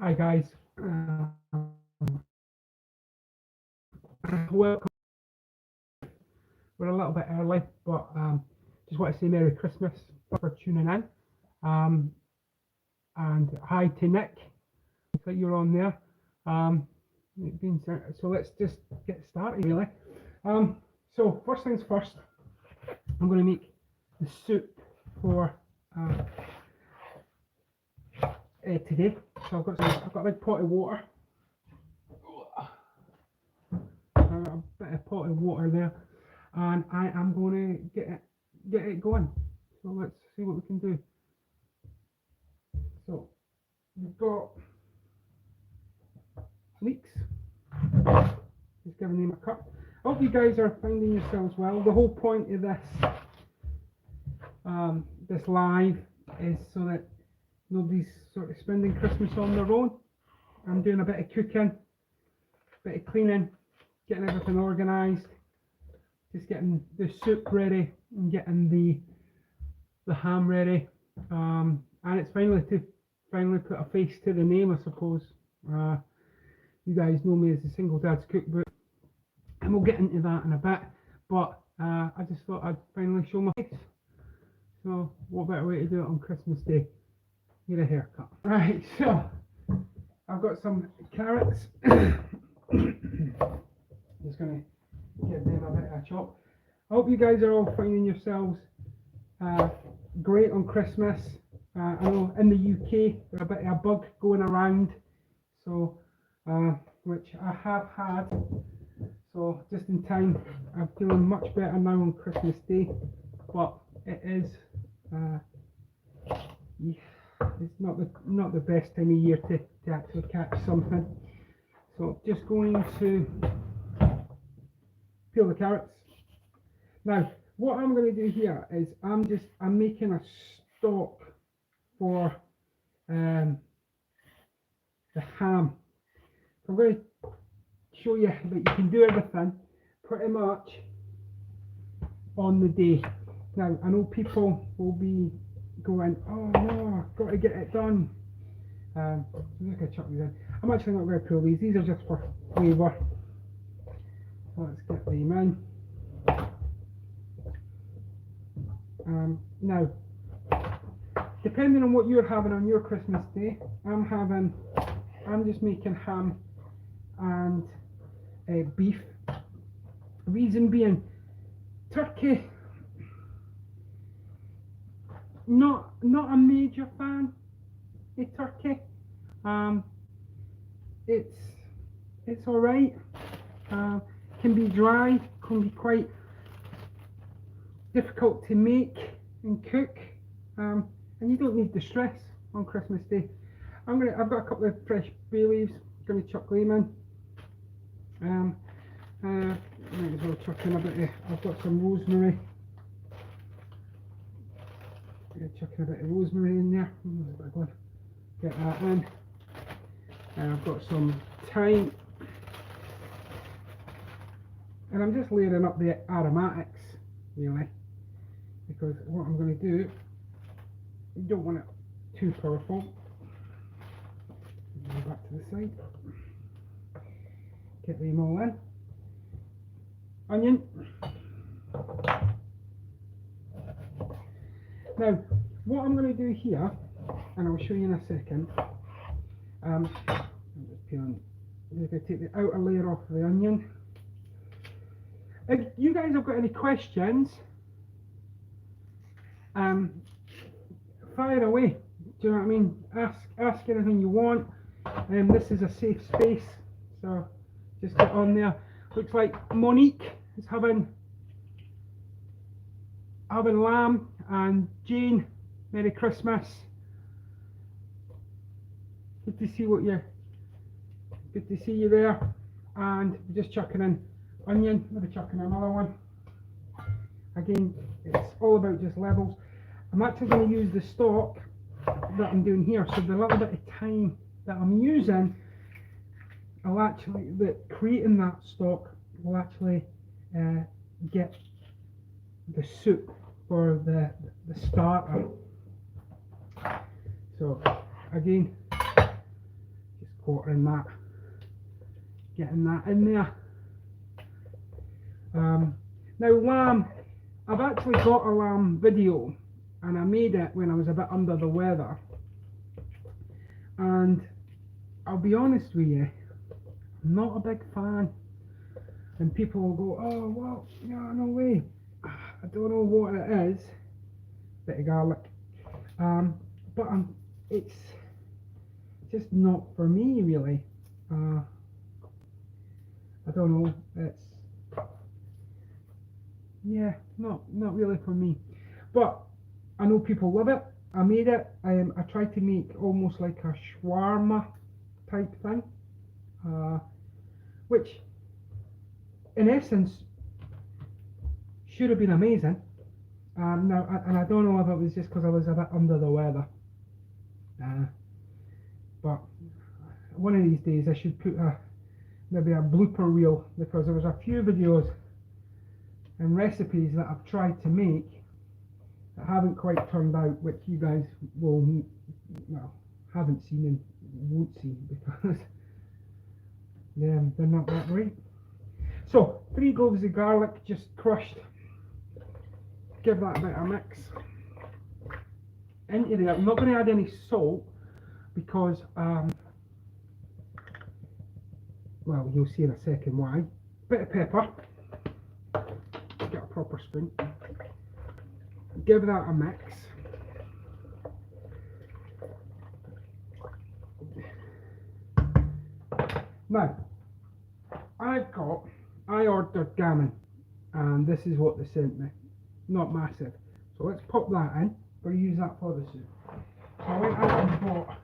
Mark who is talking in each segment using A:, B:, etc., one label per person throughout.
A: Hi guys, welcome. We're a little bit early, but just want to say Merry Christmas for tuning in. Um, and hi to Nick, that you're on there. So let's just get started really. So first things first, I'm going to make the soup for today. So I've got a big pot of water. A bit of pot of water there, and I am going to get it going. So let's see what we can do. So we've got leeks. Just giving them a cup. I hope you guys are finding yourselves well. The whole point of this live is so that nobody's sort of spending Christmas on their own. I'm doing a bit of cooking, a bit of cleaning, getting everything organised, just getting the soup ready and getting the ham ready. And it's finally put a face to the name, I suppose. You guys know me as the Singledads cookbook, and we'll get into that in a bit. But I just thought I'd finally show my face. So what better way to do it on Christmas Day? Get a haircut. Right, so I've got some carrots. Just gonna give them a bit of a chop. I hope you guys are all finding yourselves great on Christmas. I know in the UK there's a bit of a bug going around, so which I have had. So just in time, I'm feeling much better now on Christmas Day, but it is it's not the best time of year to actually catch something. So just going to peel the carrots. Now what I'm going to do here is I'm making a stock for the ham. So I'm going to show you that you can do everything pretty much on the day. Now I know people will be going, oh no, I've got to get it done. I'm just going to chuck these in. I'm actually not going to pull these are just for flavour. So let's get them in. Now, depending on what you're having on your Christmas Day, I'm just making ham and beef. Reason being, turkey, not a major fan of turkey. It's all right. Can be dry, can be quite difficult to make and cook, and you don't need the stress on Christmas Day. I've got a couple of fresh bay leaves. Going to chuck them in. Might as well chuck in a bit of. I've got some rosemary. Chuck in a bit of rosemary in there. Get that in. I've got some thyme, and I'm just layering up the aromatics really, because what I'm going to do, you don't want it too powerful. Go back to the side. Get them all in. Onion. Now, what I'm going to do here, and I'll show you in a second. I'm just peeling. I'm just going to take the outer layer off the onion. If you guys have got any questions, fire away. Do you know what I mean? Ask anything you want. This is a safe space, so just get on there. Looks like Monique is having lamb, and Jane, Merry Christmas. Good to see you there. And just chucking in onion. Maybe chucking in another one. Again, it's all about just levels. I'm actually going to use the stock that I'm doing here, so the little bit of time that I'm using, creating that stock will actually get the soup for the starter. So again, quartering that, getting that in there. Now lamb, I've actually got a lamb video and I made it when I was a bit under the weather, and I'll be honest with you, I'm not a big fan. And people will go, oh well, yeah, no way, I don't know what it is, bit of garlic, but it's just not for me really. I don't know, it's, yeah, not really for me, but I know people love it. I made it, I tried to make almost like a shawarma type thing, which in essence should have been amazing. Now, and I don't know if it was just because I was a bit under the weather, but one of these days I should put maybe a blooper reel, because there was a few videos and recipes that I've tried to make that haven't quite turned out, which you guys will, well, haven't seen and won't see because they're not that great. So 3 cloves of garlic just crushed, give that a bit of a mix into there. I'm not going to add any salt because well, you'll see in a second why. Bit of pepper, get a proper spoon, give that a mix. Now, I ordered gammon, and this is what they sent me. Not massive. So let's pop that in. We'll use that for the soup. So I went out and bought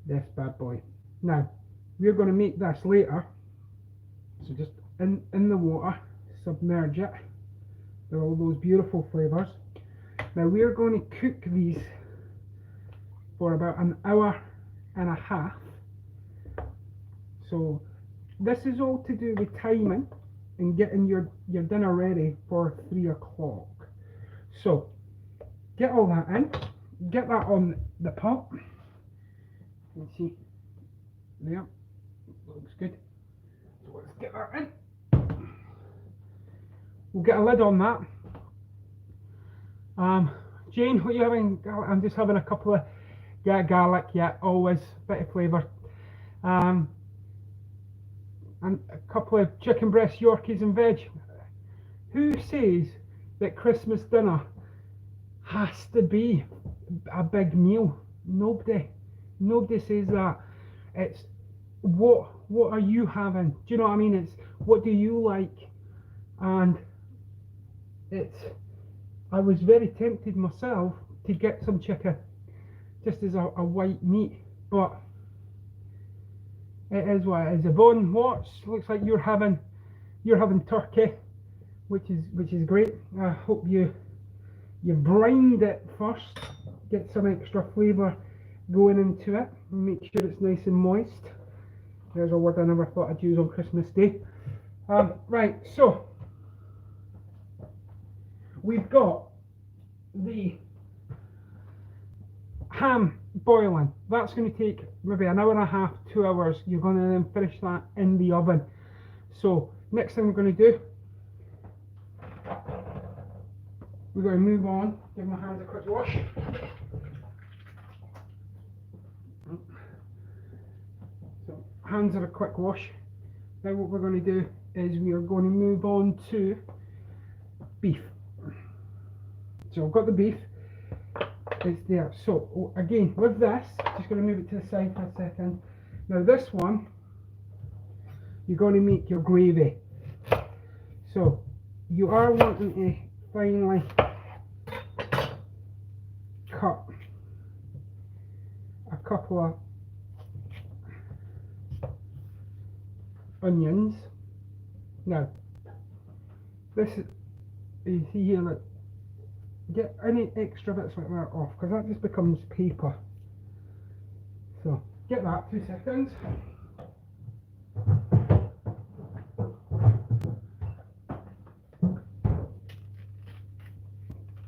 A: this bad boy. Now, we're going to make this later. So just in the water, submerge it with all those beautiful flavours. Now we're going to cook these for about an hour and a half. So this is all to do with timing and getting your dinner ready for 3 o'clock. So get all that in, get that on the pot. You can see there, looks good. So let's get that in. We'll get a lid on that. Jane, what are you having? I'm just having a couple of garlic, yeah, always bit of flavour. And a couple of chicken breast Yorkies and veg. Who says that Christmas dinner has to be a big meal? Nobody says that. It's what are you having? Do you know what I mean? It's what do you like? And I was very tempted myself to get some chicken just as a white meat, but it is what it is. Yvonne Watts, looks like you're having turkey, which is great. I hope you brined it first, get some extra flavour going into it, and make sure it's nice and moist. There's a word I never thought I'd use on Christmas Day. Right, so we've got the ham boiling. That's going to take maybe an hour and a half, 2 hours. You're going to then finish that in the oven. So next thing we're going to do, we're going to move on, give my hands a quick wash. So hands are a quick wash. Now what we're going to do is we are going to move on to beef. So I've got the beef, it's there. So again, with this, just going to move it to the side for a second. Now this one, you're going to make your gravy. So you are wanting to finely cut a couple of onions. Now this is, you see here, look, get any extra bits like that off, because that just becomes paper. So get that, 2 seconds.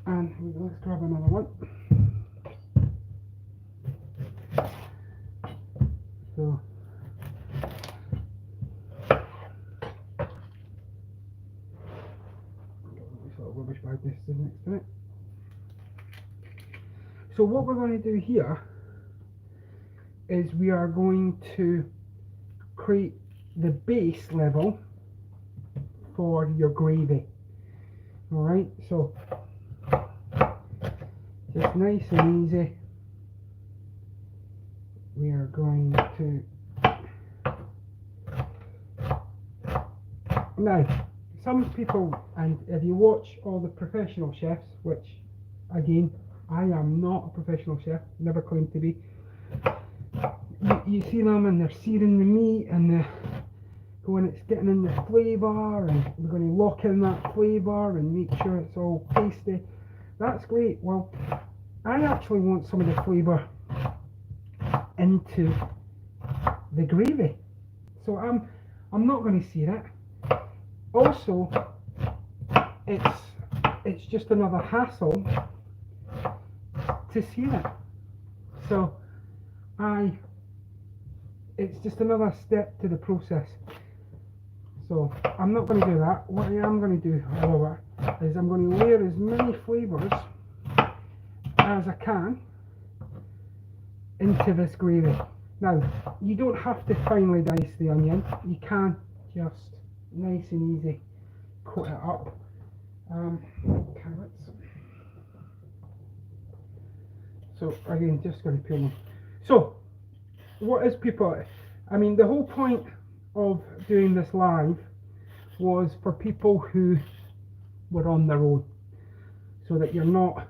A: And let's grab another one. So what we're going to do here is we are going to create the base level for your gravy. Alright, so just nice and easy, we are going to, now some people, and if you watch all the professional chefs, which again I am not a professional chef, never claimed to be, you see them and they're searing the meat and they're going, it's getting in the flavour and we're going to lock in that flavour and make sure it's all tasty. That's great. Well, I actually want some of the flavour into the gravy, so I'm not going to sear it. Also, it's just another hassle to sear it, so it's just another step to the process. So I'm not going to do that. What I am going to do, however, is I'm going to layer as many flavours as I can into this gravy. Now, you don't have to finely dice the onion. You can just nice and easy cut it up. Carrots. So again, just going to peel them. So, what is people? I mean, the whole point of doing this live was for people who were on their own, so that you're not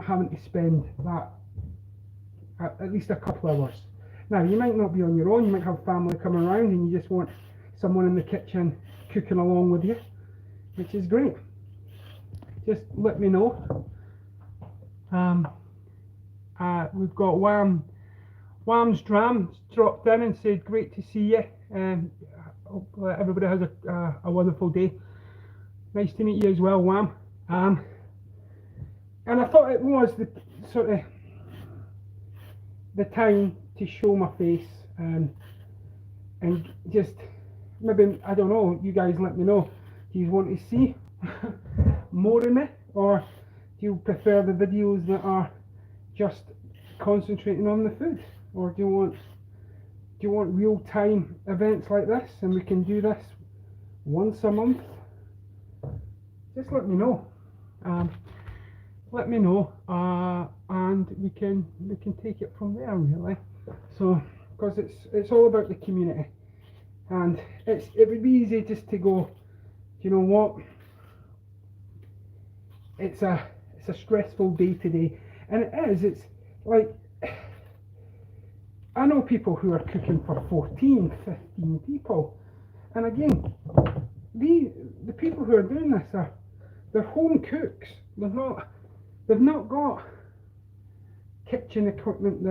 A: having to spend that at least a couple of hours. Now, you might not be on your own, you might have family coming around and you just want someone in the kitchen cooking along with you, which is great. Just let me know. We've got Wham's Dram dropped in and said great to see you. Hope everybody has a wonderful day. Nice to meet you as well, Wham. And I thought it was the sort of the time to show my face and just maybe, I don't know, you guys let me know, do you want to see more of me, or do you prefer the videos that are just concentrating on the food, or do you want real-time events like this, and we can do this once a month? Just let me know. And we can take it from there, really. So, because it's all about the community, and it would be easy just to go, you know what, it's a stressful day today, and it is. It's like, I know people who are cooking for 14, 15 people, and again, the people who are doing this they're home cooks. They've not got kitchen equipment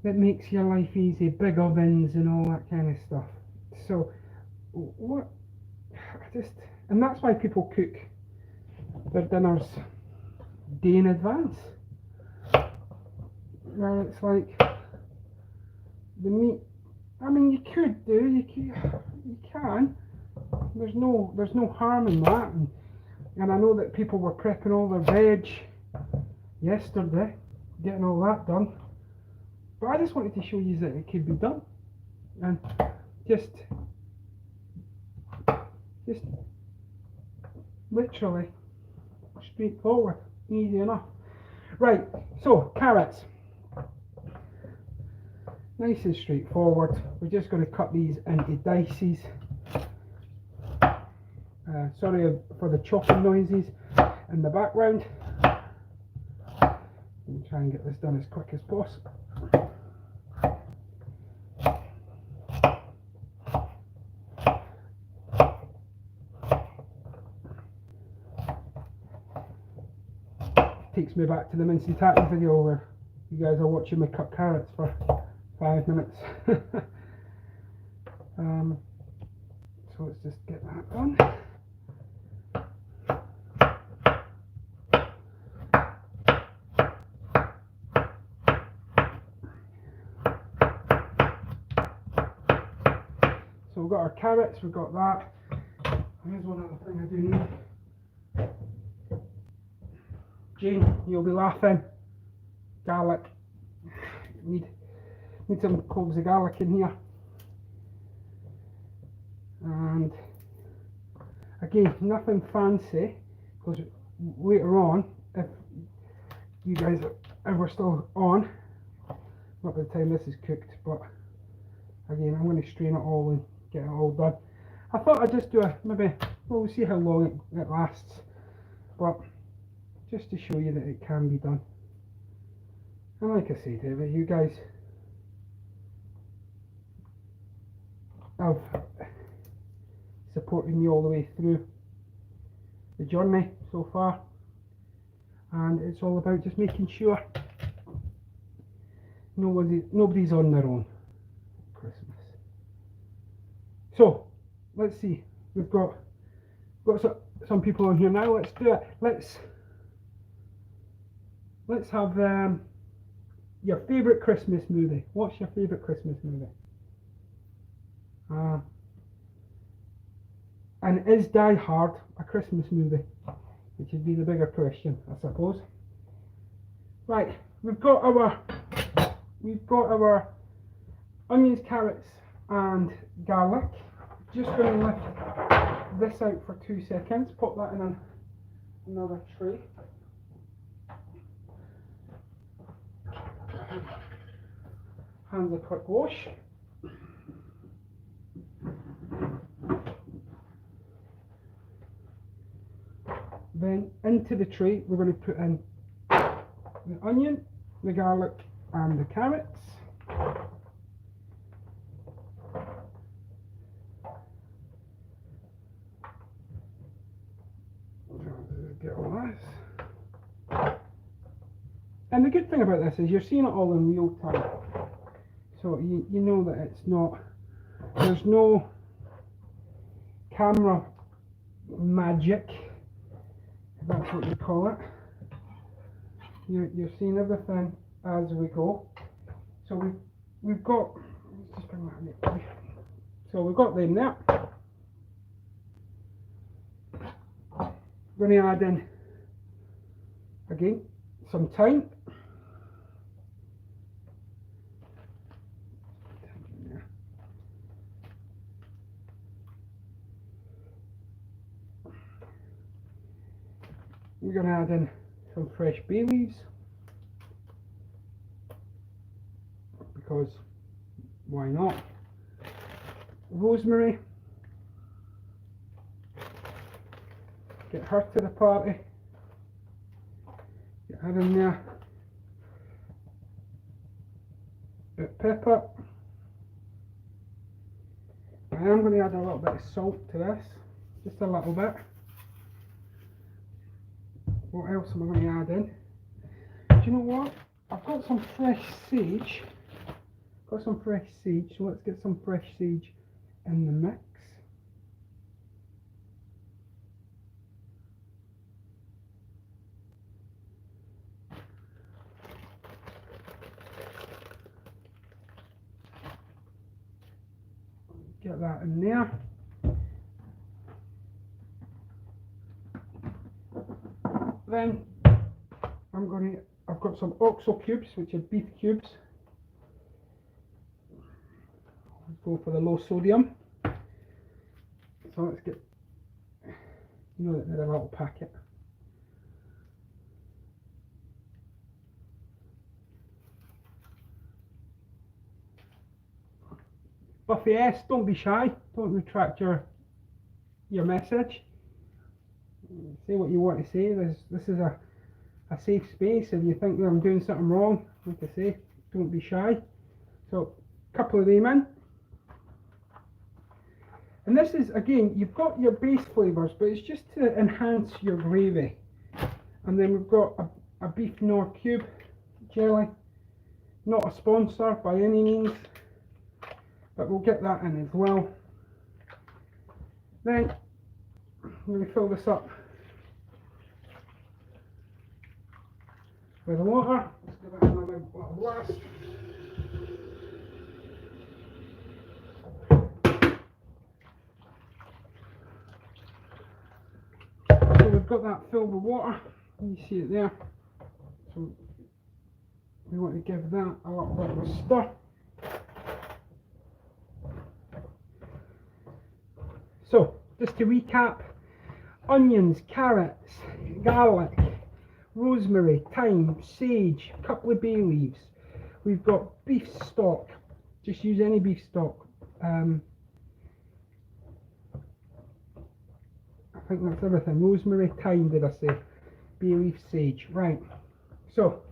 A: that makes your life easy, big ovens and all that kind of stuff. So and that's why people cook their dinners day in advance. Well, it's like the meat. I mean, you can. There's no harm in that, and I know that people were prepping all their veg yesterday, getting all that done. But I just wanted to show you that it could be done, and just literally straightforward, easy enough. Right, so carrots, nice and straightforward. We're just going to cut these into dices. Sorry for the chopping noises in the background. I'll try and get this done as quick as possible. Takes me back to the mince and tacky video where you guys are watching me cut carrots for 5 minutes. So let's just get that done. So we've got our carrots, we've got that. Here's one other thing I do need. Jane, you'll be laughing. Garlic. Need some cloves of garlic in here. And again, nothing fancy, because later on, if you guys are ever still on, not by the time this is cooked, but again, I'm going to strain it all and get it all done. I thought I'd just do maybe, well, we'll see how long it lasts, but just to show you that it can be done. And like I said, you guys have supported me all the way through the journey so far, and it's all about just making sure nobody's on their own at Christmas. So let's see, we've got some people on here now. Let's do it. Let's have your favourite Christmas movie. What's your favourite Christmas movie? And is Die Hard a Christmas movie? Which would be the bigger question, I suppose. Right, we've got our onions, carrots and garlic. Just going to lift this out for 2 seconds, pop that in another tray. Hands a quick wash. Then into the tray we're going to put in the onion, the garlic and the carrots. Get all this. And the good thing about this is you're seeing it all in real time. So you know that it's not, there's no camera magic, if that's what you call it. You're seeing everything as we go. So we've got, let's just bring that in. So we've got them there. We're going to add in, again, some thyme. We're going to add in some fresh bay leaves, because why not? Rosemary. Get her to the party. Get her in there. Bit of pepper. I am going to add a little bit of salt to this, just a little bit. What else am I going to add in? Do you know what? I've got some fresh sage. So let's get some fresh sage in the mix. Get that in there. Then I've got some oxo cubes, which are beef cubes. Let's go for the low sodium. So let's get, you know that they're a little packet. Buffy S, don't be shy, don't retract your message. Say what you want to say. This is a safe space. If you think that I'm doing something wrong, like I say, don't be shy. So a couple of them in. And this is, again, you've got your base flavours, but it's just to enhance your gravy. And then we've got a beef Knorr cube jelly. Not a sponsor by any means, but we'll get that in as well. Then I'm going to fill this up with water. Let's give it another little blast. So we've got that filled with water. You see it there. So we want to give that a little bit of a stir. So, just to recap, onions, carrots, garlic, rosemary, thyme, sage, a couple of bay leaves. We've got beef stock, just use any beef stock. I think that's everything. Rosemary, thyme, did I say? Bay leaf, sage. Right. So,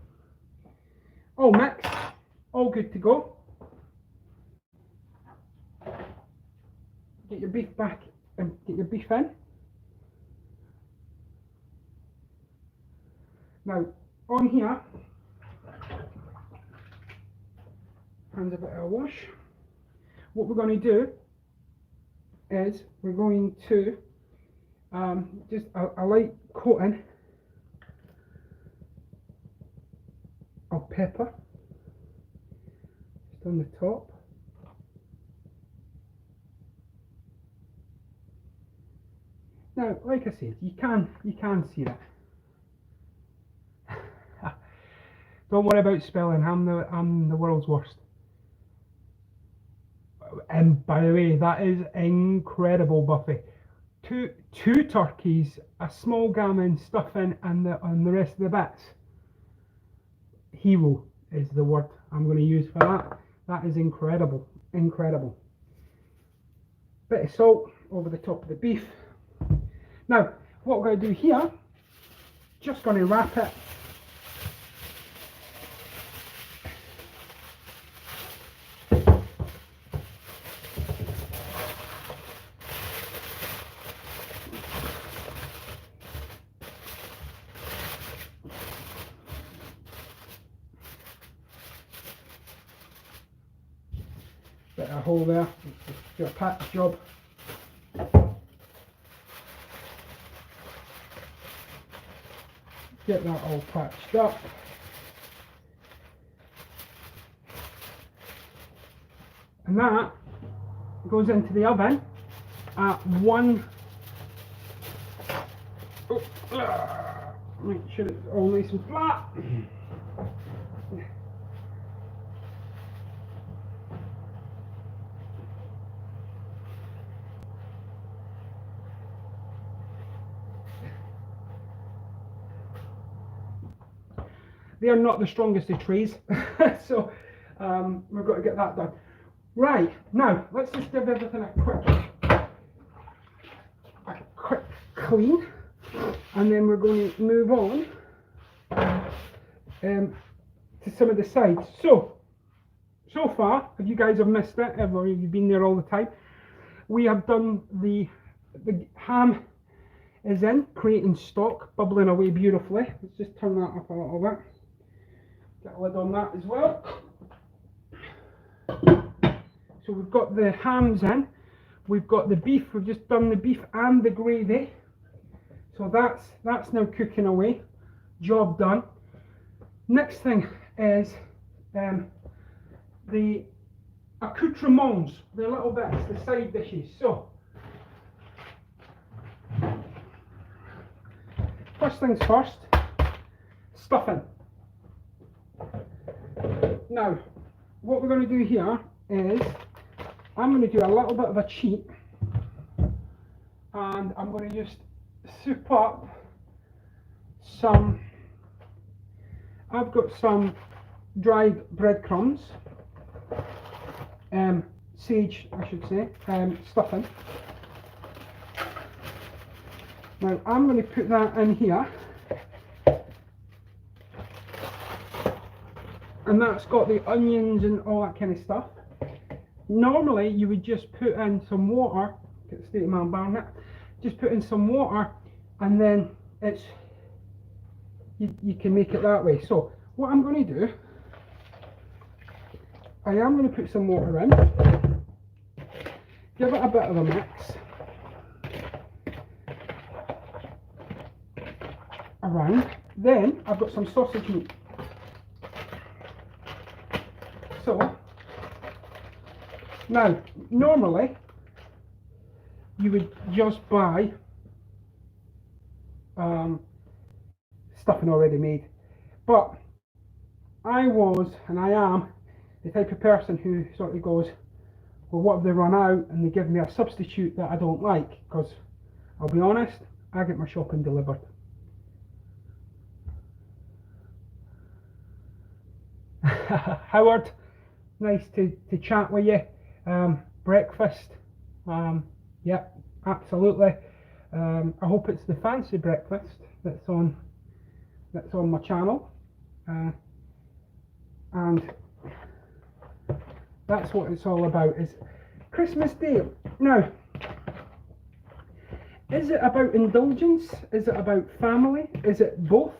A: all mixed, all good to go. Get your beef back and get your beef in. Now, on here, hands a bit of a wash. What we're going to do is we're going to just a light coating of pepper just on the top. Now, like I said, you can see that. Don't worry about spelling. I'm the world's worst. And by the way, that is incredible, Buffy. Two turkeys, a small gammon, stuffing, and the rest of the bits. Hero is the word I'm going to use for that. That is incredible, incredible. Bit of salt over the top of the beef. Now, what we're going to do here, just going to wrap it. Bit of a hole there, do a patch job. Get that all patched up. And that goes into the oven at make sure it's all nice and flat. They are not the strongest of trays, so we've got to get that done. Right, now let's just give everything a quick clean, and then we're going to move on to some of the sides. So far, if you guys have missed it, or if you've been there all the time, we have done the ham is in, creating stock, bubbling away beautifully. Let's just turn that up a little bit. Get a lid on that as well. So we've got the hams in, we've got the beef, we've just done the beef and the gravy. So that's now cooking away. Job done. Next thing is the accoutrements, the little bits, the side dishes. So first things first, stuffing. Now, what we're going to do here is I'm going to do a little bit of a cheat, and I'm going to just soup up some. I've got some dried breadcrumbs, sage, I should say, stuffing. Now I'm going to put that in here, and that's got the onions and all that kind of stuff. Normally you would just put in some water, get the state of my environment, just put in some water, and then it's you can make it that way. So what I'm going to do, I am going to put some water in, give it a bit of a mix around. Then I've got some sausage meat. So now normally you would just buy stuffing already made. But I was, and I am, the type of person who sort of goes, well, what if they run out and they give me a substitute that I don't like? Because I'll be honest, I get my shopping delivered. Howard, nice to chat with you. Breakfast, yep, absolutely. I hope it's the fancy breakfast that's on my channel, and that's what it's all about. Is Christmas Day. Now, is it about indulgence? Is it about family? Is it both?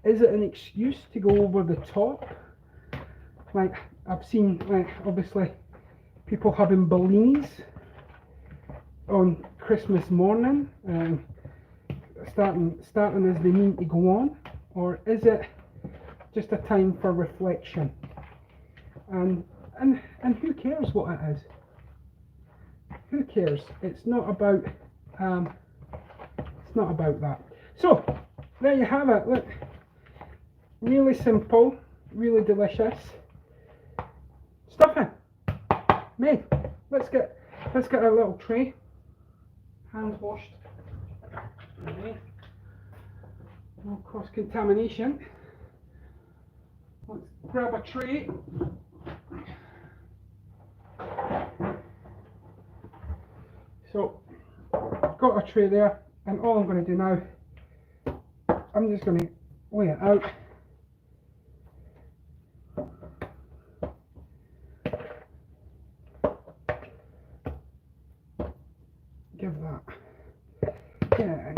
A: Is it an excuse to go over the top? Like, I've seen, obviously, people having bellinis on Christmas morning, starting as they mean to go on, or is it just a time for reflection? And who cares what it is? Who cares? It's not about that. So there you have it. Look, really simple, really delicious stuffing made. Let's get a little tray, hand washed. Okay. No cross contamination. Let's grab a tray. So, got a tray there, and all I'm going to do now, I'm just going to weigh it out. Give that. Yeah.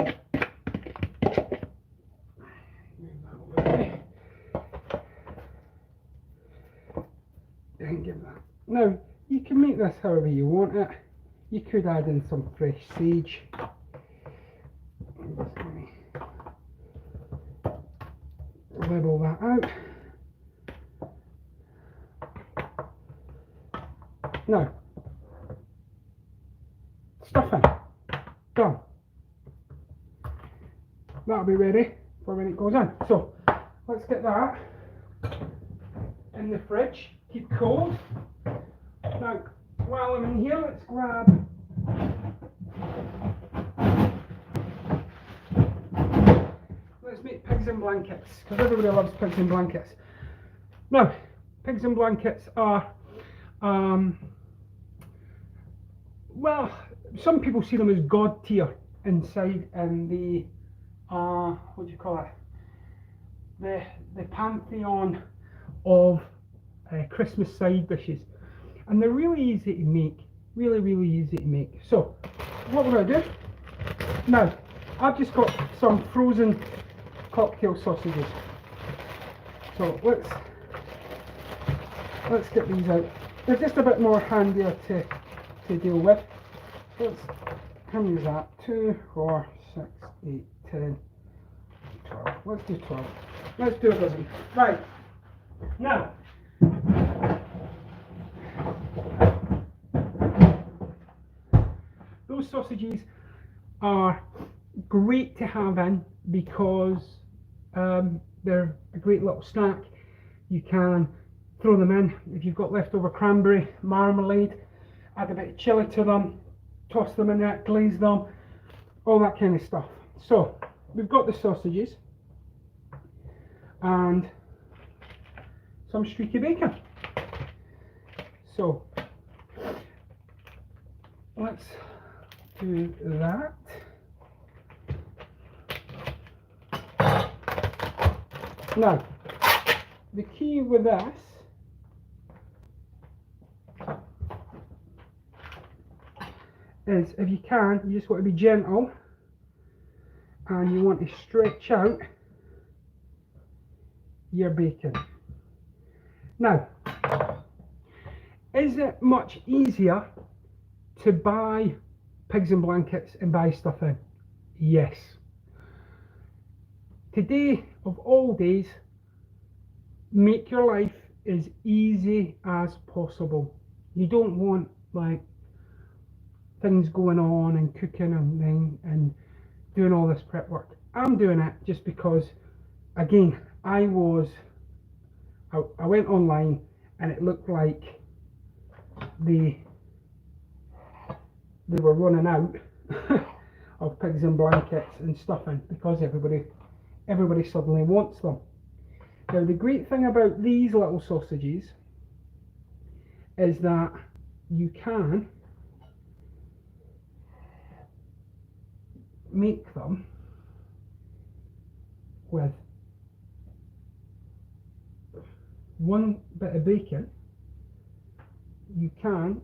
A: And give that. Now, you can make this however you want it. You could add in some fresh sage. I'm just going to level that out. Now, stuffing done. That'll be ready for when it goes in. So let's get that in the fridge, keep cold. Now, while I'm in here, let's grab make pigs in blankets, because everybody loves pigs in blankets. Now, pigs in blankets are well, some people see them as god tier inside in the what do you call it? The pantheon of Christmas side dishes, and they're really easy to make. Really easy to make. So, what we're going to do now, I've just got some frozen cocktail sausages. So let's get these out. They're just a bit more handier to deal with. How many is that? 2, 4, 6, 8, 10, 12. Let's do 12. Let's do a dozen. Right. Now, those sausages are great to have in because they're a great little snack. You can throw them in if you've got leftover cranberry marmalade, add a bit of chilli to them, toss them in there, glaze them, all that kind of stuff. So we've got the sausages and some streaky bacon. So let's do that. Now, the key with this is, if you can, you just want to be gentle and you want to stretch out your bacon. Now, is it much easier to buy pigs in blankets and buy stuff in? Yes. Today, of all days, make your life as easy as possible. You don't want like things going on and cooking and doing all this prep work. I'm doing it just because again, I went online and it looked like they were running out of pigs in blankets and stuffing because everybody suddenly wants them. Now the great thing about these little sausages is that you can make them with one bit of bacon. You can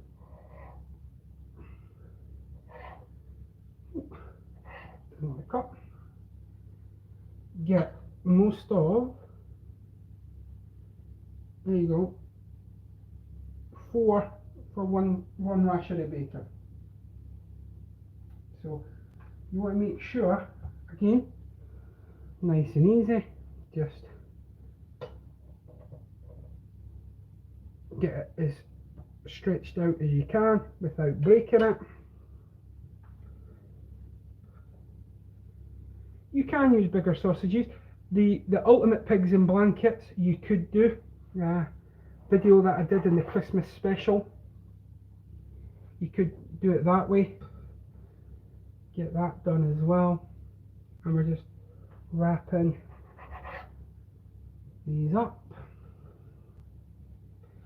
A: get most of, there you go, 4 for one ration of bacon. So you want to make sure, again, nice and easy, just get it as stretched out as you can without breaking it. You can use bigger sausages. The ultimate pigs in blankets you could do. Video that I did in the Christmas special. You could do it that way. Get that done as well. And we're just wrapping these up.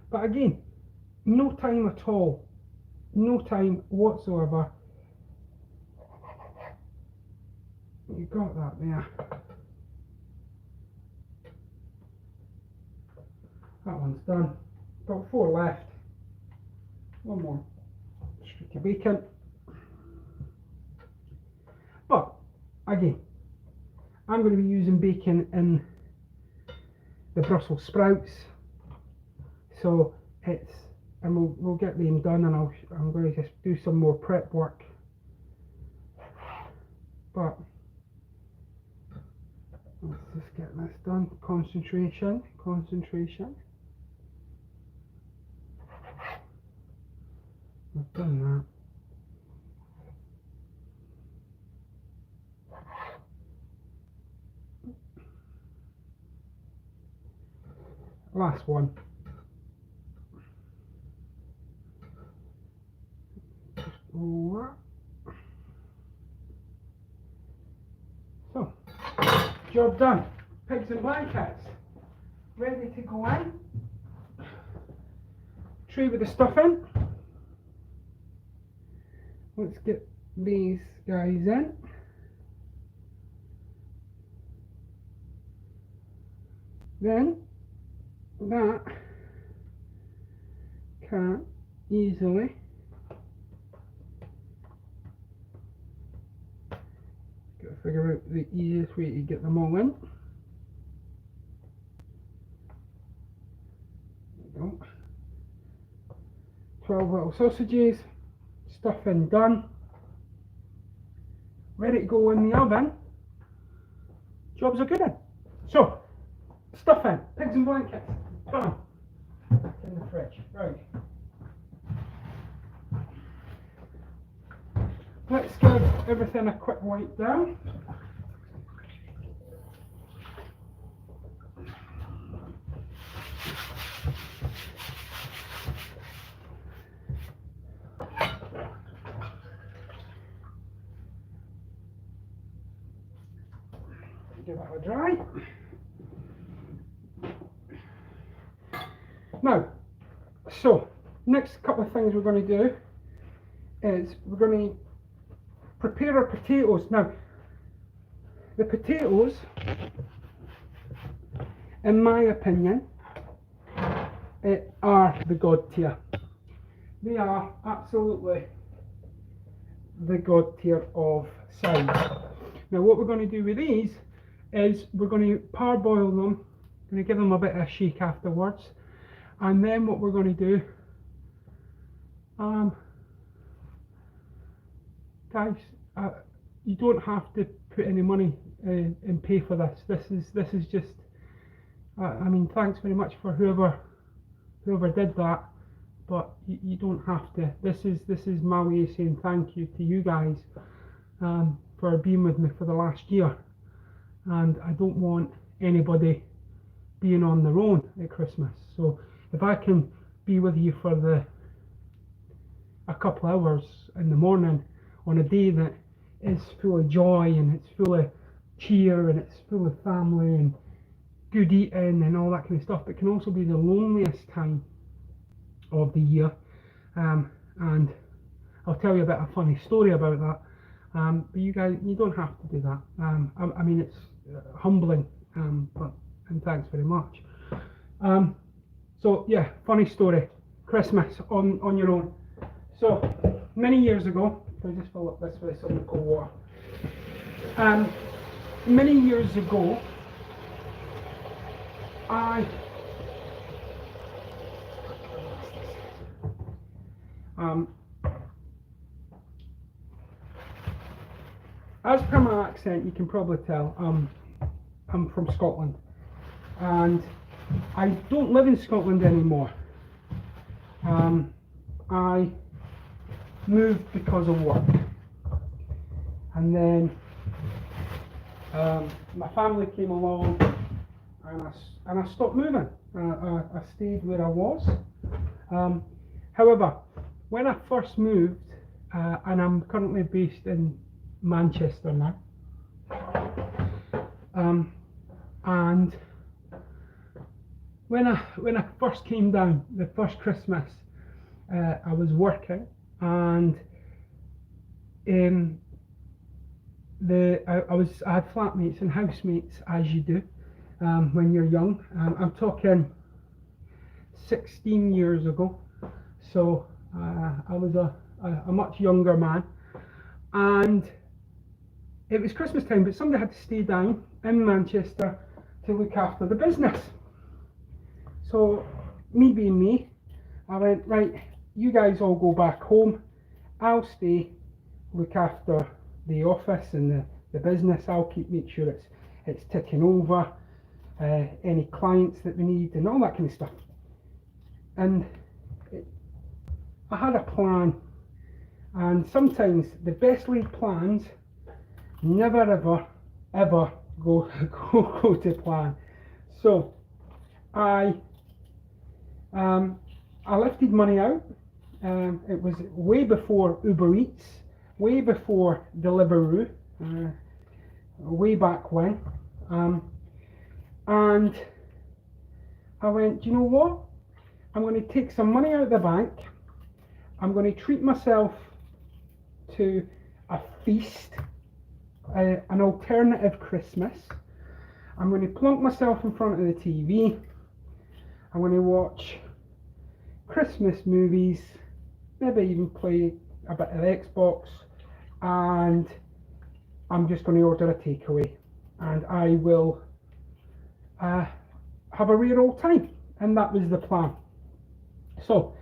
A: But again, no time at all. No time whatsoever. You got that there. That one's done. Got 4 left. One more streak of bacon. But again, I'm going to be using bacon in the Brussels sprouts. So we'll get them done, and I'm going to just do some more prep work. But let's just get this done. Concentration. I've done that. Last one. So, job done. Pigs in blankets ready to go in. Tray with the stuff in. Let's get these guys in. Then that can easily figure out the easiest way to get them all in. There you go. 12 little sausages, stuffing done, ready to go in the oven. Jobs are good. So, stuffing, pigs and blankets, done. Back in the fridge. Right. Let's give everything a quick wipe down. Give that a dry. Now, so next couple of things we're going to do is we're going to prepare our potatoes. Now, the potatoes, in my opinion, are the god tier. They are absolutely the god tier of size. Now, what we're going to do with these is we're going to parboil them, going to give them a bit of a shake afterwards, and then what we're going to do, guys, you don't have to put any money and pay for this. This is just, I mean, thanks very much for whoever did that, but you don't have to. This is my way of saying thank you to you guys for being with me for the last year, and I don't want anybody being on their own at Christmas. So if I can be with you for a couple of hours in the morning on a day that is full of joy and it's full of cheer and it's full of family and good eating and all that kind of stuff, it can also be the loneliest time of the year. And I'll tell you about a funny story about that. But you guys, you don't have to do that. I mean, it's humbling, and thanks very much. So yeah, funny story. Christmas on your own. So many years ago, I'll just fill up this with some cold water. Many years ago, as per my accent, you can probably tell I'm from Scotland, and I don't live in Scotland anymore. I moved because of work, and then my family came along, and I stopped moving. I stayed where I was. However, when I first moved, and I'm currently based in Manchester now, and when I first came down, the first Christmas, I was working, and I had flatmates and housemates, as you do when you're young. I'm talking 16 years ago, so I was a much younger man, and it was Christmas time, but somebody had to stay down in Manchester to look after the business. So me being me, I went, right, you guys all go back home, I'll stay, look after the office and the business. I'll make sure it's ticking over, any clients that we need and all that kind of stuff. And I had a plan, and sometimes the best laid plans never ever go to plan. So I lifted money out. It was way before Uber Eats, way before Deliveroo, way back when. And I went, do you know what? I'm going to take some money out of the bank. I'm going to treat myself to a feast, an alternative Christmas. I'm going to plonk myself in front of the TV. I'm going to watch Christmas movies, maybe even play a bit of Xbox, and I'm just going to order a takeaway, and I will have a real old time. And that was the plan. So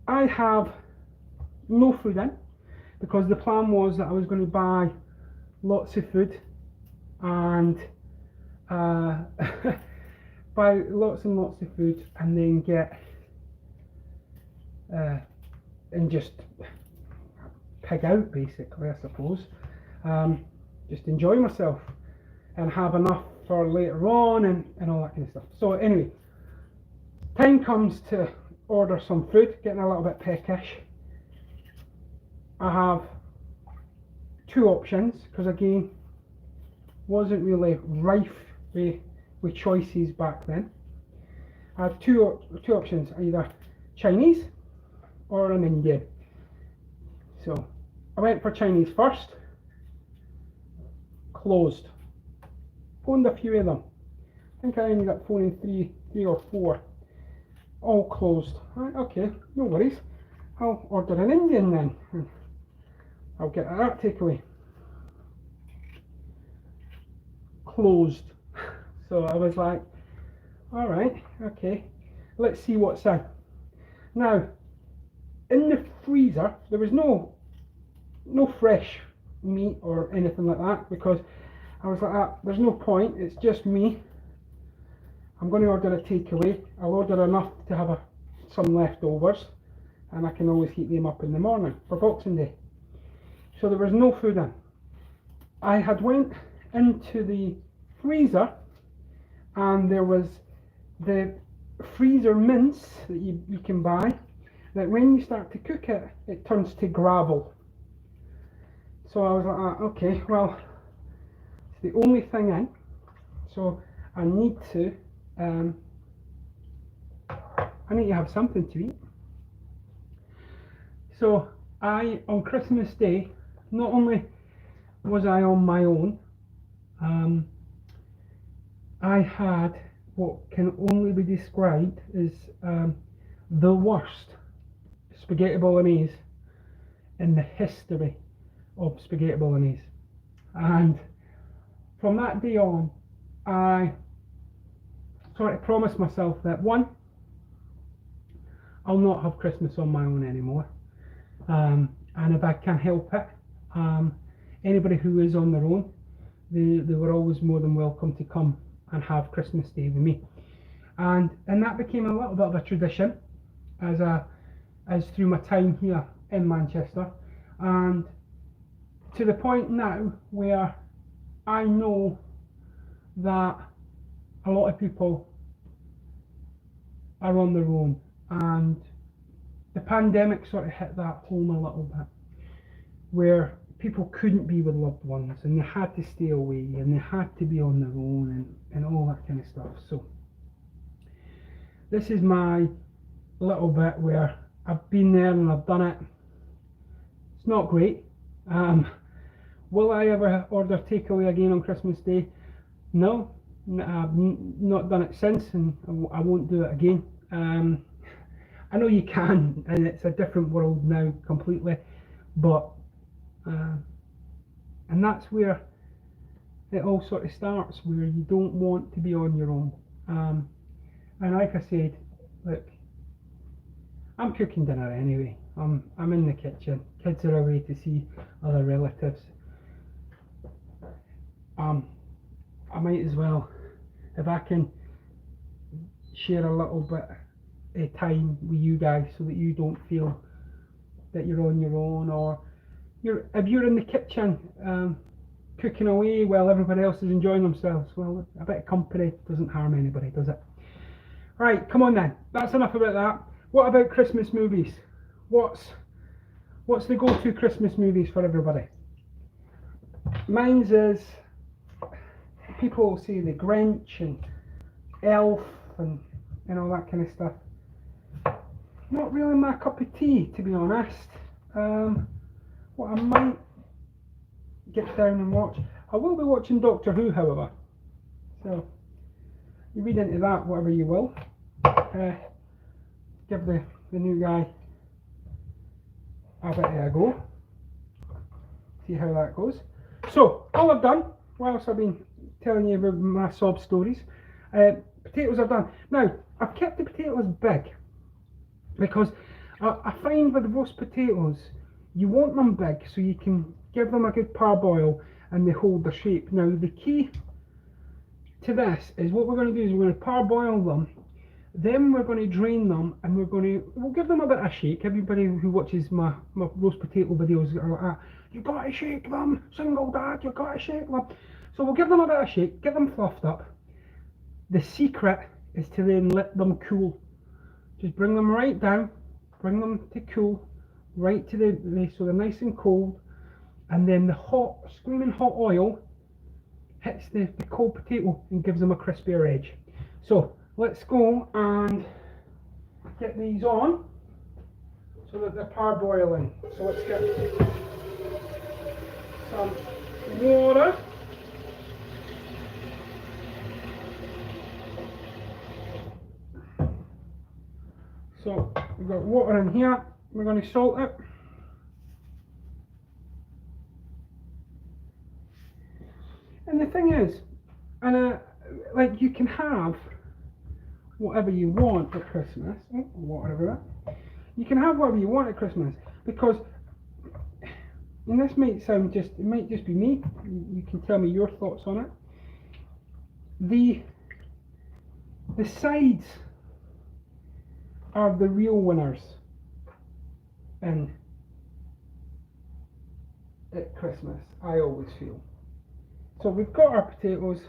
A: I have no food in, because the plan was that I was going to buy lots of food and buy lots and lots of food, and then get and just pig out, basically, I suppose. Just enjoy myself and have enough for later on and all that kind of stuff. So anyway, time comes to order some food, getting a little bit peckish. I have two options, because again, wasn't really rife with choices back then. I had two options, either Chinese or an Indian. So I went for Chinese first. Closed. Phoned a few of them. I think I ended up phoning three or four. All closed. Right, okay, no worries. I'll order an Indian then. I'll get that takeaway. Closed. So I was like, alright, okay, let's see what's in. Now, in the freezer, there was no fresh meat or anything like that, because I was like, there's no point, it's just me. I'm going to order a takeaway. I'll order enough to have some leftovers, and I can always heat them up in the morning for Boxing Day. So there was no food in. I had went into the freezer and there was the freezer mince that you can buy, that when you start to cook it, it turns to gravel. So I was like, okay, well, it's the only thing in, so I need to have something to eat. So on Christmas Day, not only was I on my own, I had what can only be described as the worst spaghetti bolognese in the history of spaghetti bolognese. And from that day on, I sort of promised myself that, one, I'll not have Christmas on my own anymore. And if I can help it, anybody who is on their own, they were always more than welcome to come and have Christmas Day with me. And that became a little bit of a tradition as through my time here in Manchester, and to the point now where I know that a lot of people are on their own, and the pandemic sort of hit that home a little bit, where people couldn't be with loved ones and they had to stay away and they had to be on their own and all that kind of stuff. So this is my little bit where I've been there and I've done it. It's not great. Will I ever order takeaway again on Christmas Day? No, I've not done it since, and I won't do it again. I know you can, and it's a different world now completely, but and that's where it all sort of starts, where you don't want to be on your own. And like I said, look, I'm cooking dinner anyway. I'm in the kitchen. Kids are away to see other relatives. I might as well, if I can share a little bit of time with you guys, so that you don't feel that you're on your own, or if you're in the kitchen cooking away while everybody else is enjoying themselves. Well, a bit of company doesn't harm anybody, does it? Right, come on then. That's enough about that. What about Christmas movies? What's the go-to Christmas movies for everybody? Mine's is, people say, The Grinch and Elf and all that kind of stuff. Not really my cup of tea, to be honest. What I might get down and watch, I will be watching Doctor Who, however. So you read into that whatever you will. Give the new guy a bit of a go. See how that goes. So all I've done, whilst I've been telling you about my sob stories, potatoes are done. Now I've kept the potatoes big because I find with roast potatoes, you want them big so you can give them a good parboil and they hold their shape. Now the key to this is, what we're going to do is we're going to parboil them, then we're going to drain them, and we'll give them a bit of a shake. Everybody who watches my roast potato videos are like, you've got to shake them, Singledads, you've got to shake them. So we'll give them a bit of shake, get them fluffed up. The secret is to then let them cool. Just bring them right down, bring them to cool, right to so they're nice and cold, and then the hot, screaming hot oil hits the cold potato and gives them a crispier edge. So let's go and get these on so that they're parboiling. So let's get some water. So we've got water in here, we're going to salt it. And the thing is, like, you can have whatever you want at Christmas. Oh, water everywhere. You can have whatever you want at Christmas, because, and this might sound it might just be me, you can tell me your thoughts on it. The sides are the real winners at Christmas, I always feel. So we've got our potatoes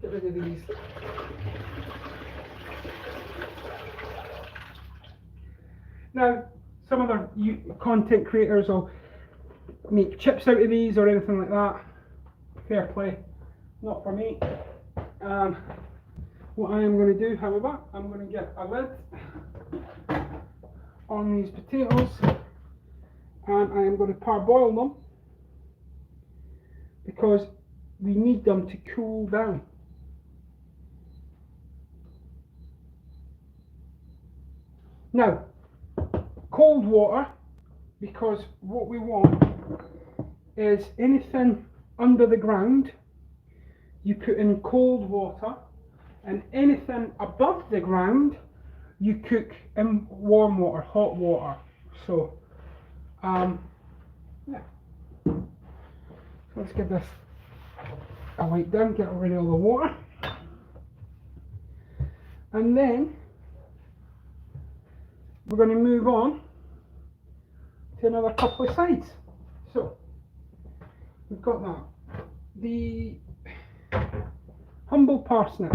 A: Get rid of these. Now, some other content creators will make chips out of these or anything like that. Fair play. Not for me. What I am going to do, however, I'm going to get a lid on these potatoes and I am going to parboil them because we need them to cool down. Now, cold water, because what we want is anything under the ground you put in cold water, and anything above the ground you cook in warm water, hot water. So yeah, so let's give this a wipe down, get rid of all the water, and then we're going to move on to another couple of sides. So we've got that, the humble parsnip.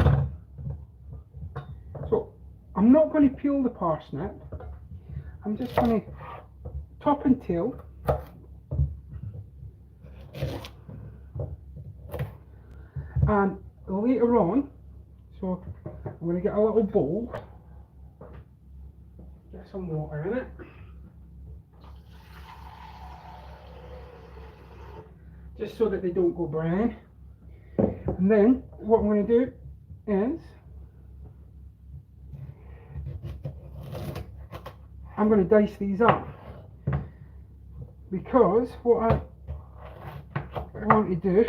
A: So I'm not going to peel the parsnip, I'm just going to top and tail, and later on, so I'm going to get a little bowl, get some water in it, just so that they don't go brown. And then what I'm going to do is I'm going to dice these up, because what I want to do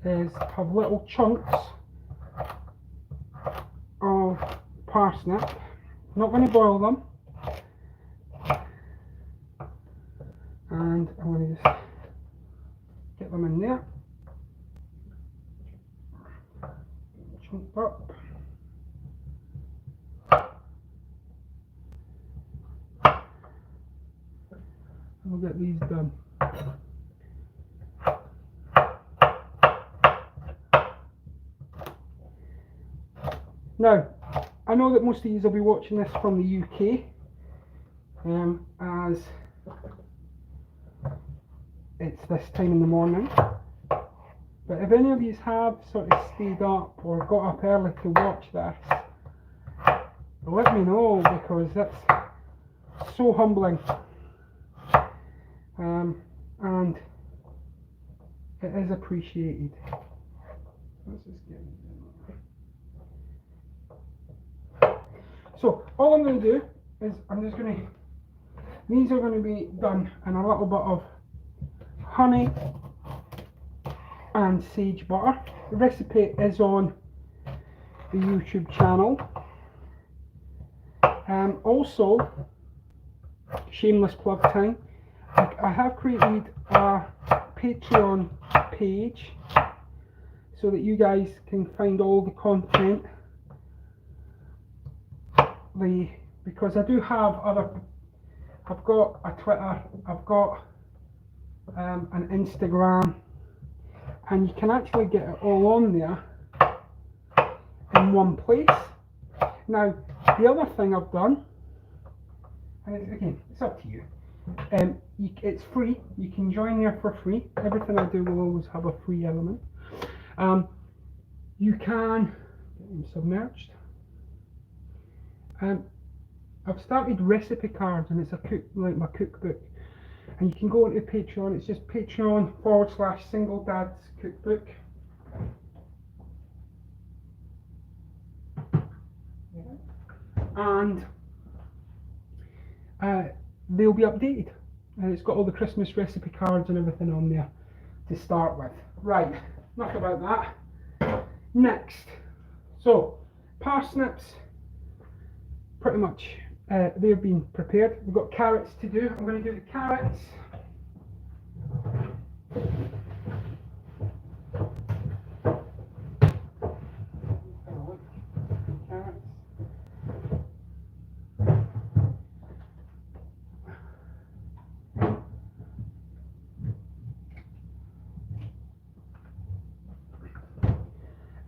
A: is have little chunks of parsnip. I'm not going to boil them, and I'm going to just get them in there, chunk up. We'll get these done. Now, I know that most of you will be watching this from the UK, as it's this time in the morning. But if any of you have sort of stayed up or got up early to watch this, let me know, because that's so humbling. And it is appreciated. Let's just get it. So all I'm going to do is I'm just going to, these are going to be done in a little bit of honey and sage butter. The recipe is on the YouTube channel. Also, shameless plug time, I have created a Patreon page so that you guys can find all the content. Because I do have other, I've got a Twitter, I've got an Instagram, and you can actually get it all on there in one place. Now, the other thing I've done, and again, it's up to you, it's free, you can join there for free. Everything I do will always have a free element. You can get them submerged. I've started recipe cards, and it's like my cookbook, and you can go into Patreon. It's just Patreon/Singledads cookbook. And they'll be updated, and it's got all the Christmas recipe cards and everything on there to start with. Right, enough about that. Next, so parsnips, pretty much they've been prepared. We've got carrots to do. I'm going to do the carrots.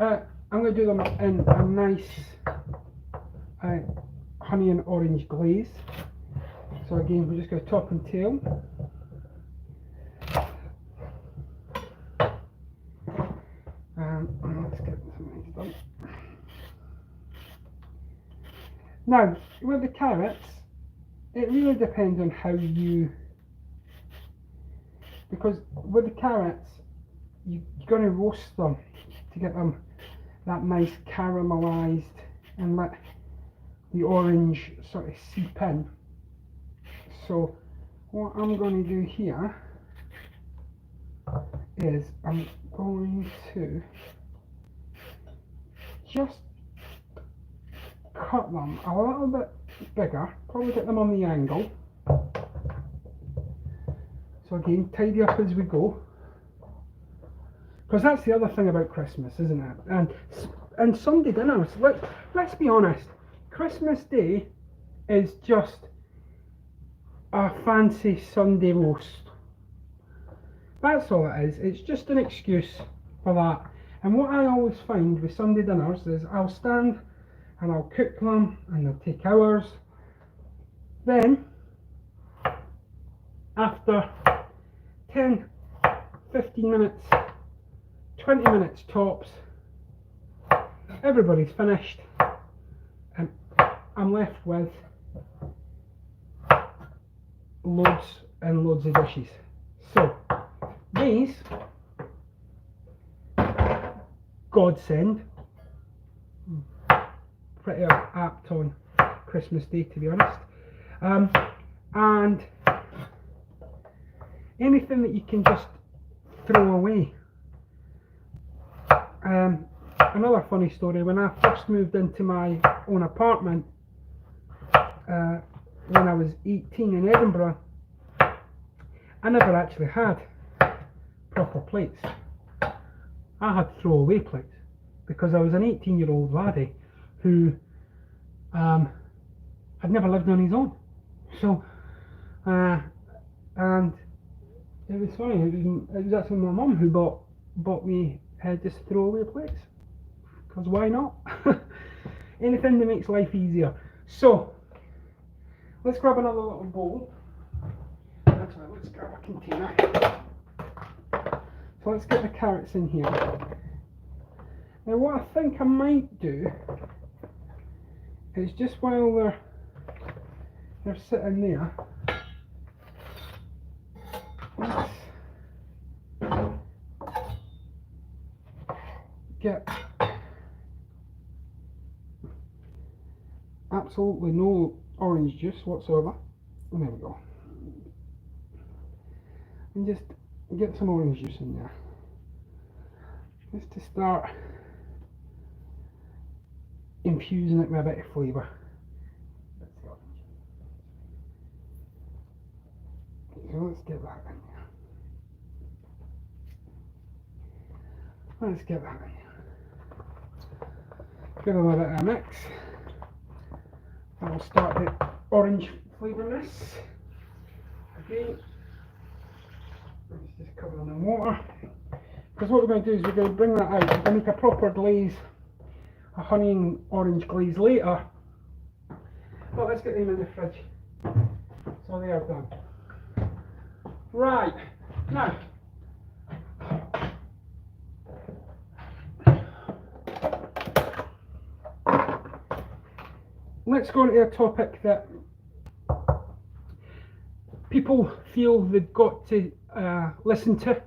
A: I'm going to do them in a nice honey and orange glaze. So again, we're just going to top and tail. Let's get some of these done. Now, with the carrots, it really depends on how you, because with the carrots, you're going to roast them to get them that nice caramelized and let the orange sort of seep in. So what I'm going to do here is I'm going to just cut them a little bit bigger, probably get them on the angle. So again, tidy up as we go, because that's the other thing about Christmas, isn't it? And Sunday dinners, let's be honest, Christmas Day is just a fancy Sunday roast. That's all it is. It's just an excuse for that. And what I always find with Sunday dinners is I'll stand and I'll cook them and they'll take hours. Then, after 10, 15 minutes, 20 minutes tops, everybody's finished and I'm left with loads and loads of dishes. So, these, godsend, pretty apt on Christmas Day, to be honest. And anything that you can just throw away. Another funny story, when I first moved into my own apartment when I was 18 in Edinburgh, I never actually had proper plates. I had throwaway plates because I was an 18-year-old laddie who had never lived on his own. So, and it was funny, it was actually my mum who bought me just throwaway plates, because why not? Anything that makes life easier. So, let's grab another little bowl. Actually, let's grab a container. So let's get the carrots in here. Now what I think I might do is, just while they're sitting there, let's get absolutely no orange juice whatsoever. And there we go. And just get some orange juice in there, just to start infusing it with a bit of flavour. So let's get that in there. Let's get that in there. Give them a bit of a mix. That'll start the orange flavouriness. Again, let's just cover them in water. Because what we're going to do is we're going to bring that out. We're going to make a proper glaze, a honey and orange glaze later. But let's get them in the fridge. So they are done. Right, now, let's go into a topic that people feel they've got to listen to,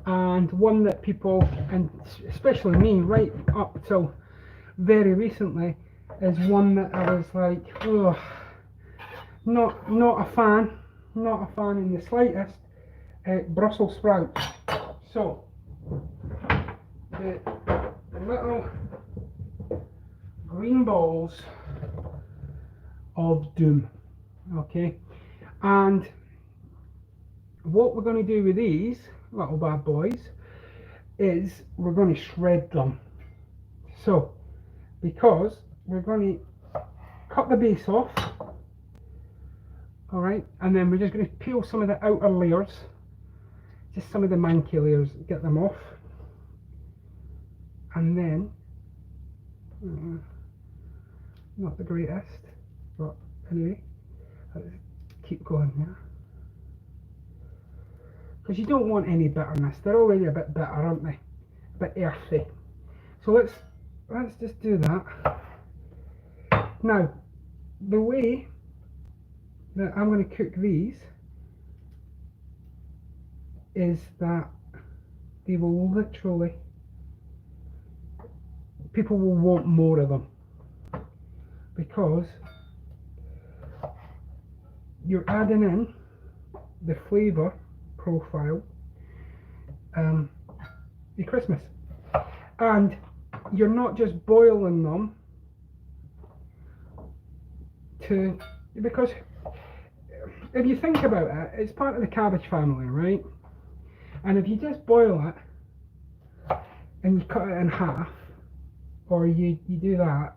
A: and one that people, and especially me right up till very recently, is one that I was like, oh, not a fan in the slightest. Brussels sprouts. So the little green balls of doom. Okay, and what we're going to do with these little bad boys is we're going to shred them. So, because we're going to cut the base off, alright, and then we're just going to peel some of the outer layers, just some of the manky layers, get them off, and then Not the greatest, but anyway, let's keep going here. Because you don't want any bitterness. They're already a bit bitter, aren't they? A bit earthy. So let's just do that. Now, the way that I'm going to cook these is that they will literally, people will want more of them, because you're adding in the flavour profile your Christmas, and you're not just boiling them to, because if you think about it, it's part of the cabbage family, right? And if you just boil it and you cut it in half, or you do that,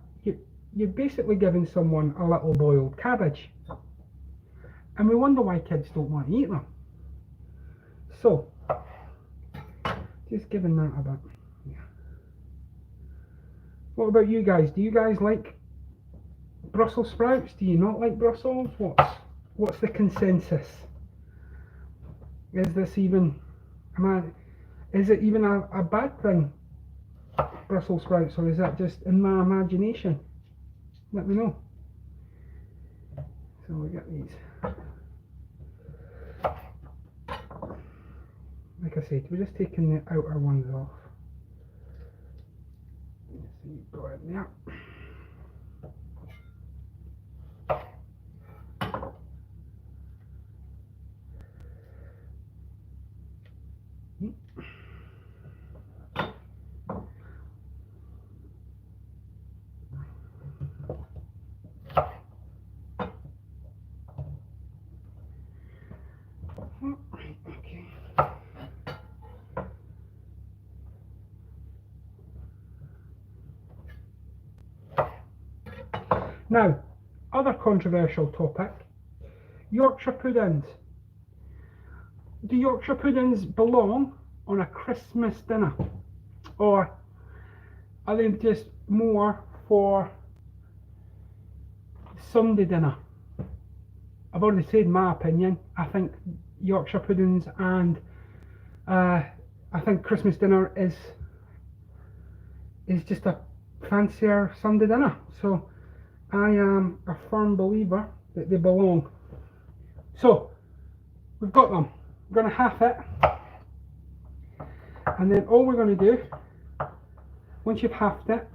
A: you're basically giving someone a little boiled cabbage, and we wonder why kids don't want to eat them. So just giving that a bit. Yeah. What about you guys? Do you guys like Brussels sprouts? Do you not like Brussels? What's the consensus? Is this even, is it even a bad thing, Brussels sprouts, or is that just in my imagination? Let me know. So we got these. Like I said, we're just taking the outer ones off. So you've got it there. Okay. Now, other controversial topic, Yorkshire puddings. Do Yorkshire puddings belong on a Christmas dinner, or are they just more for Sunday dinner? I've already said my opinion. I think Yorkshire puddings and I think Christmas dinner is just a fancier Sunday dinner. So I am a firm believer that they belong. So we've got them. We're going to half it, and then all we're going to do, once you've halved it,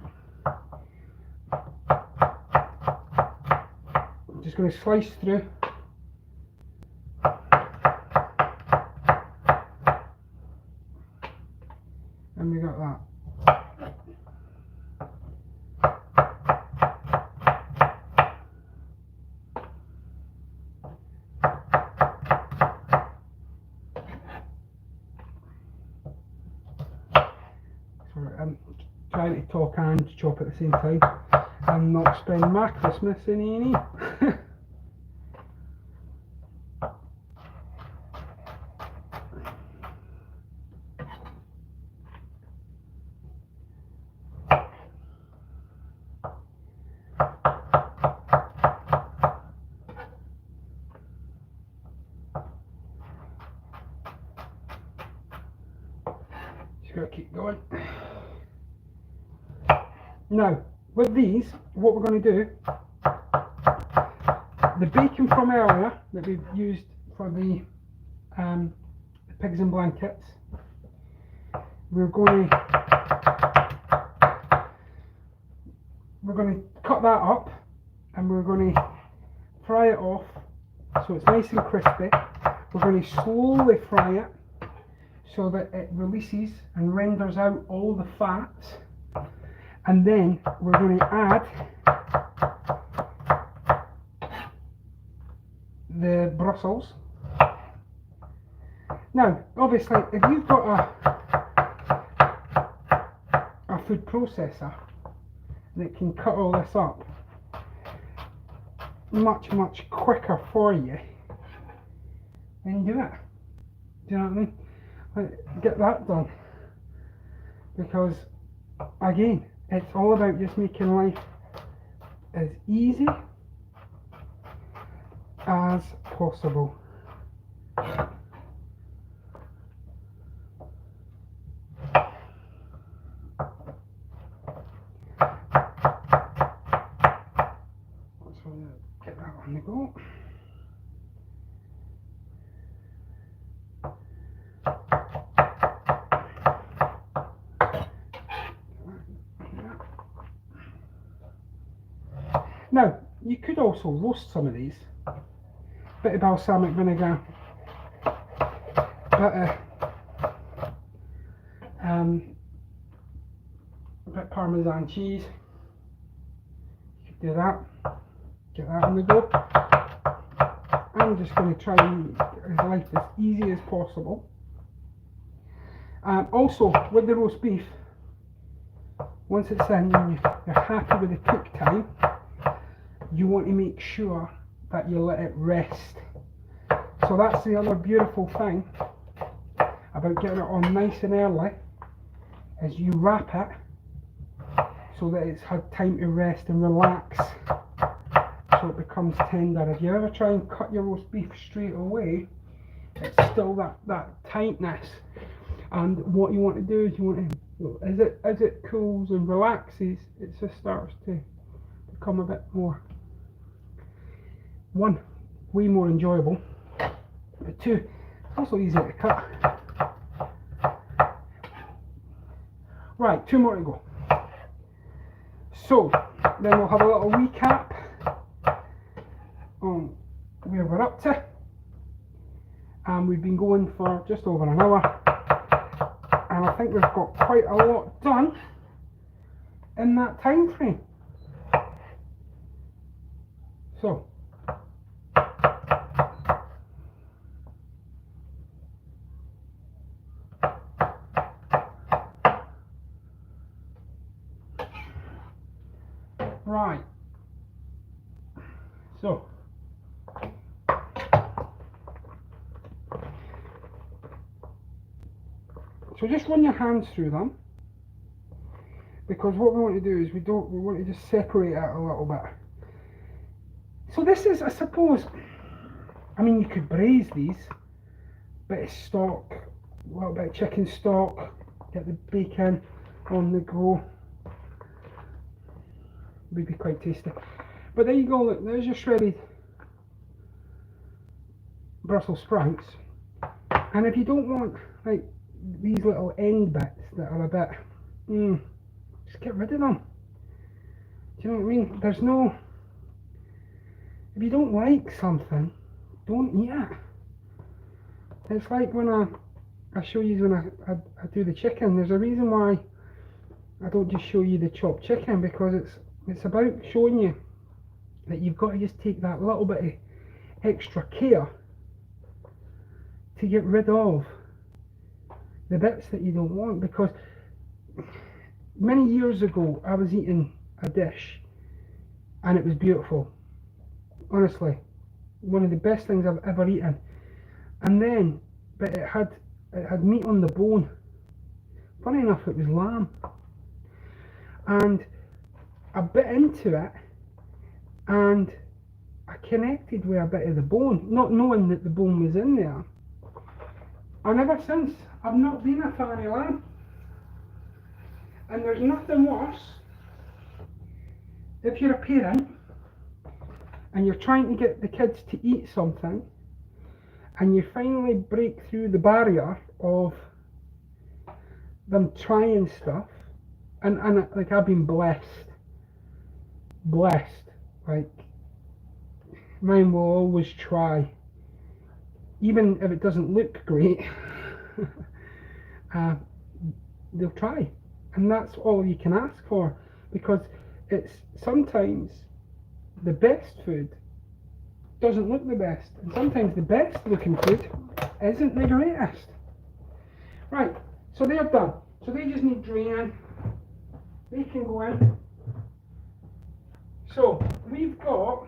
A: I'm just going to slice through. And we got that. Sorry, I'm trying to talk and chop at the same time and not spend my Christmas in A&E. Just gotta keep going. Now, with these, what we're going to do, the bacon from earlier that we've used for the pigs in blankets, we're going to cut that up, and we're going to fry it off so it's nice and crispy. We're going to slowly fry it so that it releases and renders out all the fats, and then we're going to add the Brussels. Now, obviously, if you've got a food processor that can cut all this up much quicker for you, then do it. Do you know what I mean? Get that done, because again, It's all about just making life as easy as possible. So get that on the go. Now, you could also roast some of these. Bit of balsamic vinegar, bit of Parmesan cheese. You could do that. Get that on the go. I'm just going to try and make life as easy as possible. Also, with the roast beef, once it's in and you're happy with the cook time, you want to make sure that you let it rest. So that's the other beautiful thing about getting it on nice and early, is you wrap it so that it's had time to rest and relax, so it becomes tender. If you ever try and cut your roast beef straight away, it's still that tightness. And what you want to do is you want to, as it cools and relaxes, it just starts to become a bit more, one, way more enjoyable, but two, also easier to cut. Right, 2 more to go. So then we'll have a little recap on where we're up to, and we've been going for just over an hour, and I think we've got quite a lot done in that time frame. So right, so just run your hands through them, because what we want to do is we want to just separate it a little bit. So this is, I suppose, I mean, you could braise these, bit of stock, a little bit of chicken stock, get the bacon on the go, would be quite tasty. But there you go, look, there's your shredded Brussels sprouts. And if you don't want like these little end bits that are a bit, just get rid of them. Do you know what I mean? There's no, if you don't like something, don't eat it. It's like when I show you when I do the chicken. There's a reason why I don't just show you the chopped chicken, because it's about showing you that you've got to just take that little bit of extra care to get rid of the bits that you don't want. Because many years ago I was eating a dish and it was beautiful, honestly, one of the best things I've ever eaten, and then but it had meat on the bone. Funny enough, it was lamb, and I bit into it and I connected with a bit of the bone, not knowing that the bone was in there. And ever since, I've not been a fan of lamb. And there's nothing worse if you're a parent and you're trying to get the kids to eat something and you finally break through the barrier of them trying stuff, and like, I've been blessed, like, mine will always try, even if it doesn't look great. They'll try, and that's all you can ask for, because it's sometimes the best food doesn't look the best, and sometimes the best looking food isn't the greatest. Right, so they're done, so they just need draining. They can go in. So we've got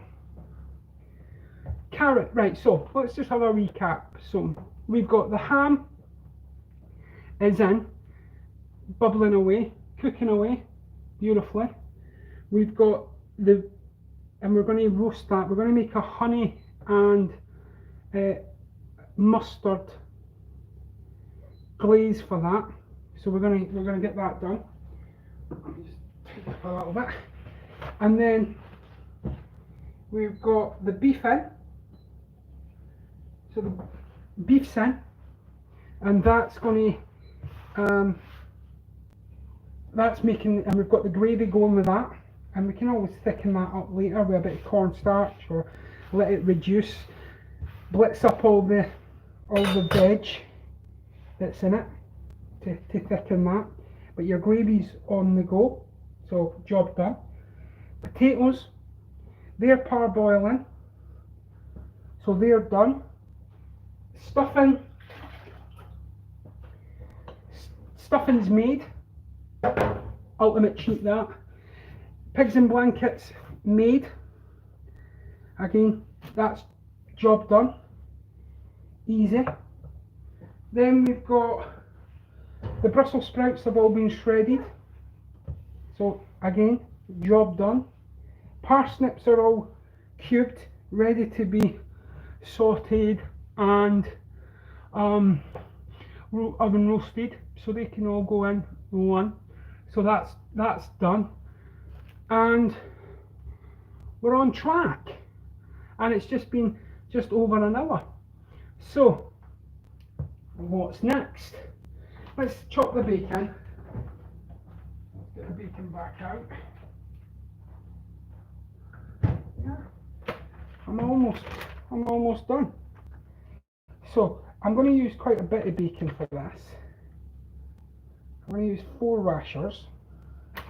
A: carrot. Right, so let's just have a recap. So we've got the ham is in, bubbling away, cooking away, beautifully. We've got and we're going to roast that. We're going to make a honey and mustard glaze for that. So we're going to get that done. Just take it a little bit, and then we've got the beef in. So the beef's in, and that's going to that's making, and we've got the gravy going with that, and we can always thicken that up later with a bit of cornstarch or let it reduce, blitz up all the veg that's in it to thicken that. But your gravy's on the go, so job done. Potatoes, they're parboiling, so they're done. Stuffing's made. Ultimate cheat that. Pigs in blankets made. Again, that's job done. Easy. Then we've got the Brussels sprouts have all been shredded. So again, job done. Parsnips are all cubed, ready to be sauteed and oven roasted, so they can all go in one. So that's done, and we're on track. And it's just been just over an hour. So what's next? Let's chop the bacon. Let's get the bacon back out. Yeah, I'm almost done. So I'm going to use quite a bit of bacon for this. I'm going to use 4 rashers. So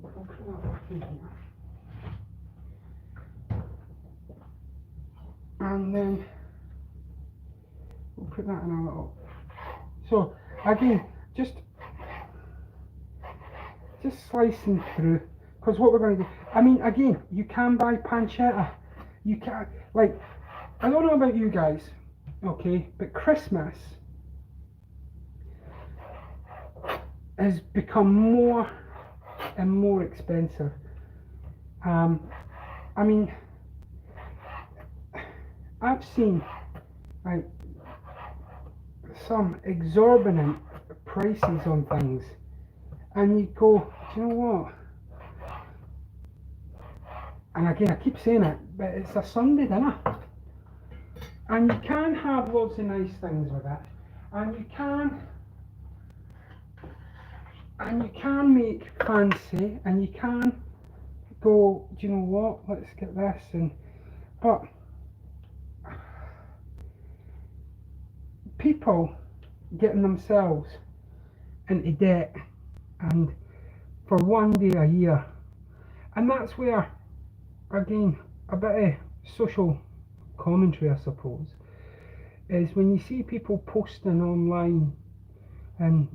A: we'll put that back in here. And then we'll put that in a little. So again, just slicing through, because what we're going to do, I mean, again, you can buy pancetta. You can, like, I don't know about you guys, okay, but Christmas has become more and more expensive. I mean, I've seen like some exorbitant prices on things, and you go, do you know what? And again, I keep saying it, but it's a Sunday dinner, and you can have lots of nice things with it, and you can make fancy, and you can go, do you know what? Let's get this, but people getting themselves into debt, and for one day a year, and that's where, again, a bit of social commentary, I suppose, is when you see people posting online and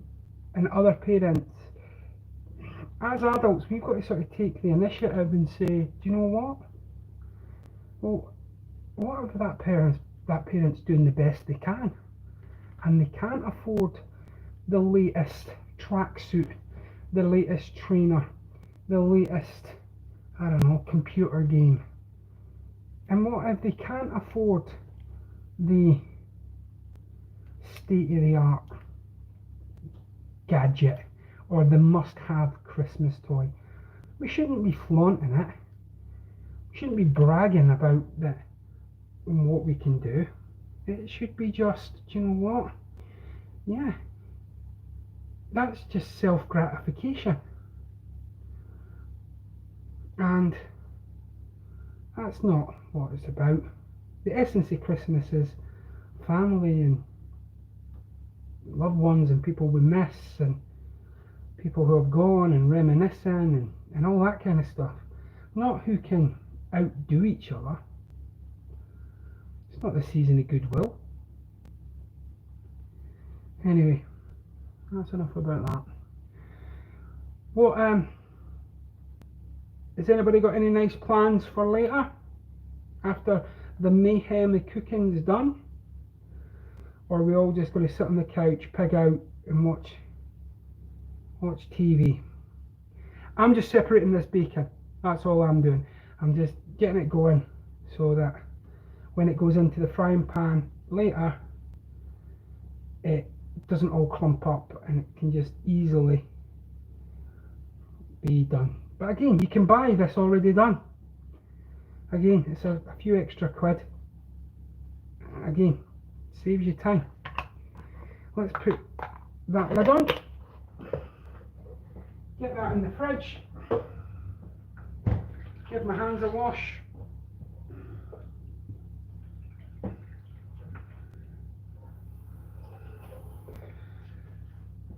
A: other parents, as adults, we've got to sort of take the initiative and say, do you know what? Well, what if that parent's doing the best they can, and they can't afford the latest tracksuit, the latest trainer, the latest, I don't know, computer game. And what if they can't afford the state-of-the-art gadget or the must-have Christmas toy? We shouldn't be flaunting it. We shouldn't be bragging about what we can do. It should be just, do you know what? Yeah, that's just self-gratification. And that's not what it's about. The essence of Christmas is family and loved ones and people we miss and people who have gone and reminiscing and all that kind of stuff. Not who can outdo each other. It's not the season of goodwill. Anyway, that's enough about that. What has anybody got any nice plans for later? After the mayhem of cooking's done? Or are we all just going to sit on the couch, pig out and watch TV? I'm just separating this bacon. That's all I'm doing. I'm just getting it going so that when it goes into the frying pan later, it doesn't all clump up and it can just easily be done. But again, you can buy this already done. Again, it's a few extra quid. Again, saves you time. Let's put that lid on. Get that in the fridge. Give my hands a wash.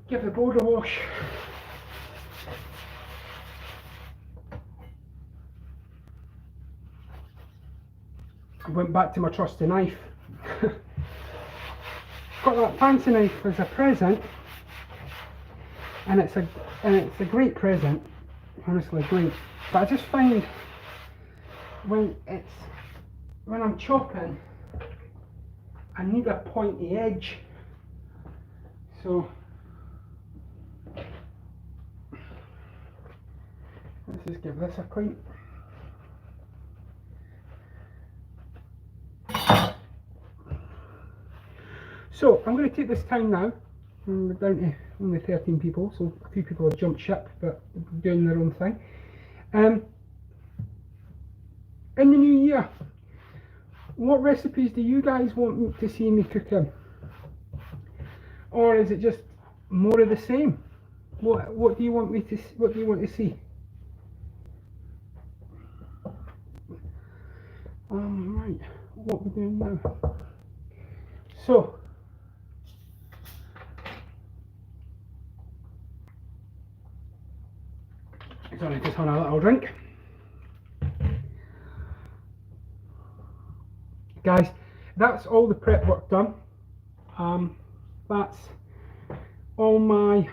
A: Give the board a wash. I went back to my trusty knife. Got that fancy knife as a present, and it's a great present, honestly great. But I just find when I'm chopping, I need a pointy edge. So let's just give this a clean. So I'm going to take this time now. We're down to only 13 people, so a few people have jumped ship, but doing their own thing. In the new year, what recipes do you guys want to see me cooking? Or is it just more of the same? What do you want me to? What do you want to see? Right, what we're doing now. So. Sorry, just having a little drink. Guys, that's all the prep work done. That's all my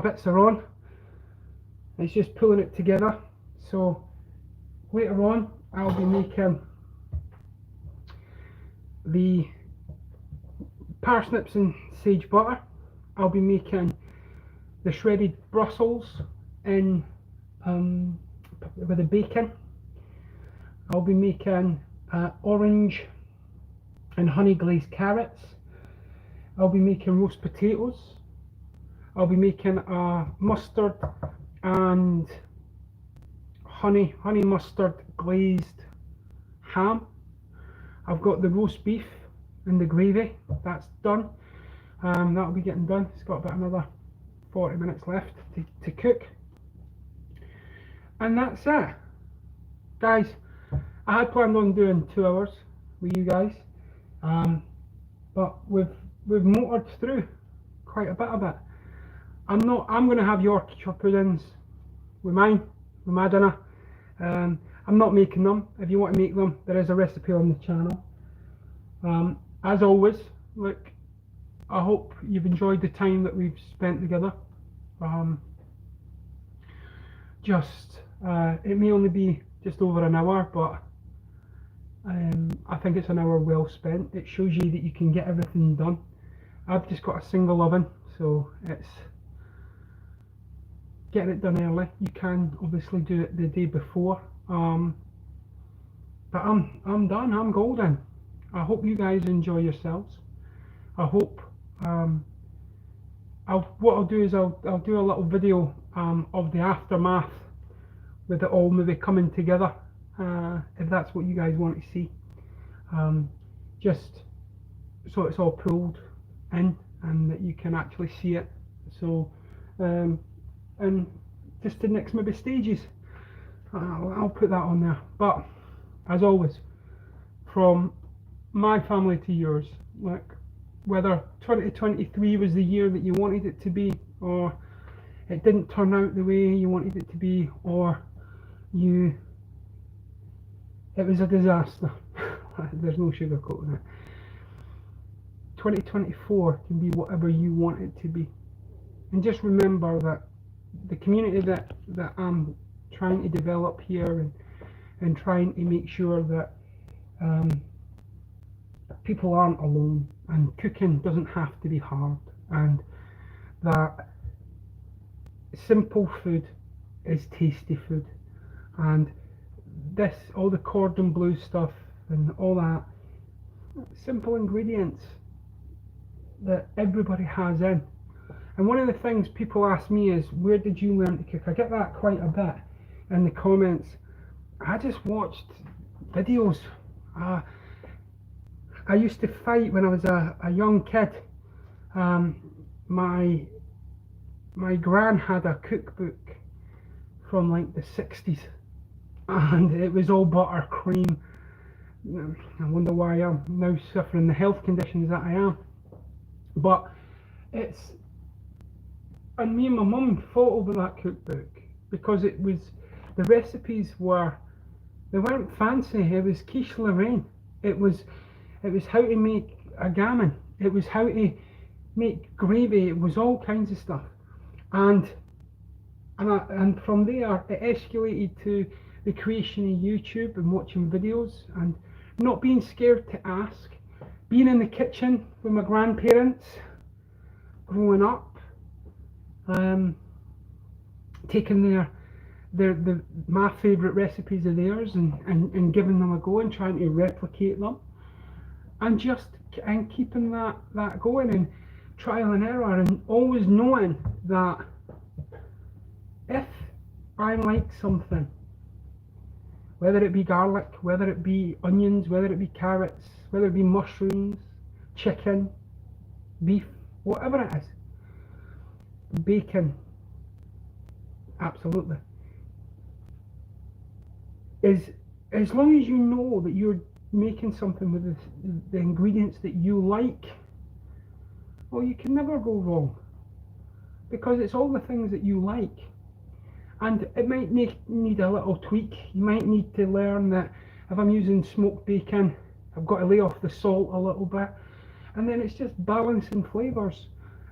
A: bits are on. It's just pulling it together. So later on I'll be making the parsnips and sage butter. I'll be making the shredded Brussels in with the bacon. I'll be making orange and honey glazed carrots. I'll be making roast potatoes. I'll be making a mustard and honey mustard glazed ham. I've got the roast beef and the gravy. That's done. That'll be getting done. It's got about another 40 minutes left to cook, and that's it, guys. I had planned on doing 2 hours with you guys, but we've motored through quite a bit of it. I'm going to have Yorkshire puddings with my dinner. I'm not making them. If you want to make them, there is a recipe on the channel. As always, look, I hope you've enjoyed the time that we've spent together. It may only be just over an hour, but I think it's an hour well spent. It shows you that you can get everything done. I've just got a single oven, so it's getting it done early. You can obviously do it the day before, but I'm done. I'm golden. I hope you guys enjoy yourselves. I hope what I'll do is I'll do a little video of the aftermath with it all maybe coming together, if that's what you guys want to see, just so it's all pulled in and that you can actually see it. So and just the next maybe stages, I'll put that on there. But as always, from my family to yours, like, whether 2023 was the year that you wanted it to be, or it didn't turn out the way you wanted it to be, or it was a disaster. There's no sugarcoating it. 2024 can be whatever you want it to be. And just remember that the community that I'm trying to develop here and trying to make sure that people aren't alone, and cooking doesn't have to be hard, and that simple food is tasty food, and this, all the cordon bleu stuff and all that, simple ingredients that everybody has in. And one of the things people ask me is, where did you learn to cook? I get that quite a bit in the comments. I just watched videos. I used to fight when I was a young kid. My gran had a cookbook from like the 60s, and it was all butter, cream. I wonder why I'm now suffering the health conditions that I am. But and me and my mum fought over that cookbook because it was, the recipes they weren't fancy. It was quiche Lorraine. It was how to make a gammon. It was how to make gravy. It was all kinds of stuff. And from there it escalated to the creation of YouTube and watching videos and not being scared to ask, being in the kitchen with my grandparents growing up, taking my favourite recipes of theirs and giving them a go and trying to replicate them, and keeping that going and trial and error, and always knowing that if I like something, whether it be garlic, whether it be onions, whether it be carrots, whether it be mushrooms, chicken, beef, whatever it is, bacon, absolutely, as long as you know that you're making something with the ingredients that you like, well, you can never go wrong, because it's all the things that you like. And it might need a little tweak. You might need to learn that if I'm using smoked bacon, I've got to lay off the salt a little bit, and then it's just balancing flavours.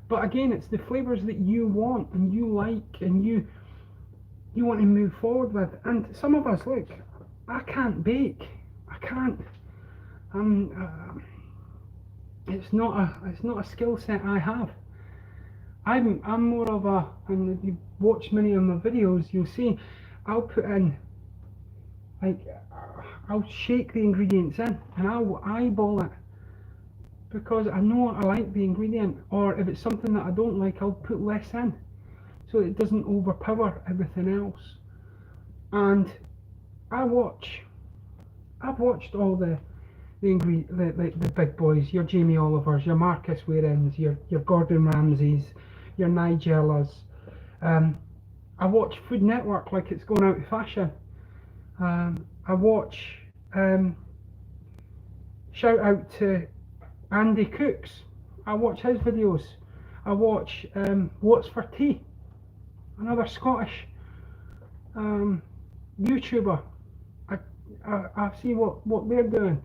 A: But again, it's the flavours that you want and you like and you want to move forward with. And some of us, look, I can't bake. I can't. It's not a skill set I have. I'm more of a, and if you watch many of my videos, you'll see I'll put in, like, I'll shake the ingredients in and I'll eyeball it, because I know I like the ingredient, or if it's something that I don't like, I'll put less in so it doesn't overpower everything else. And I've watched all the big boys, your Jamie Olivers, your Marcus Warens, your Gordon Ramsays, your Nigellas. I watch Food Network like it's going out of fashion. I watch, shout out to Andy Cooks. I watch his videos. I watch What's for Tea, another Scottish YouTuber. I see what they're doing,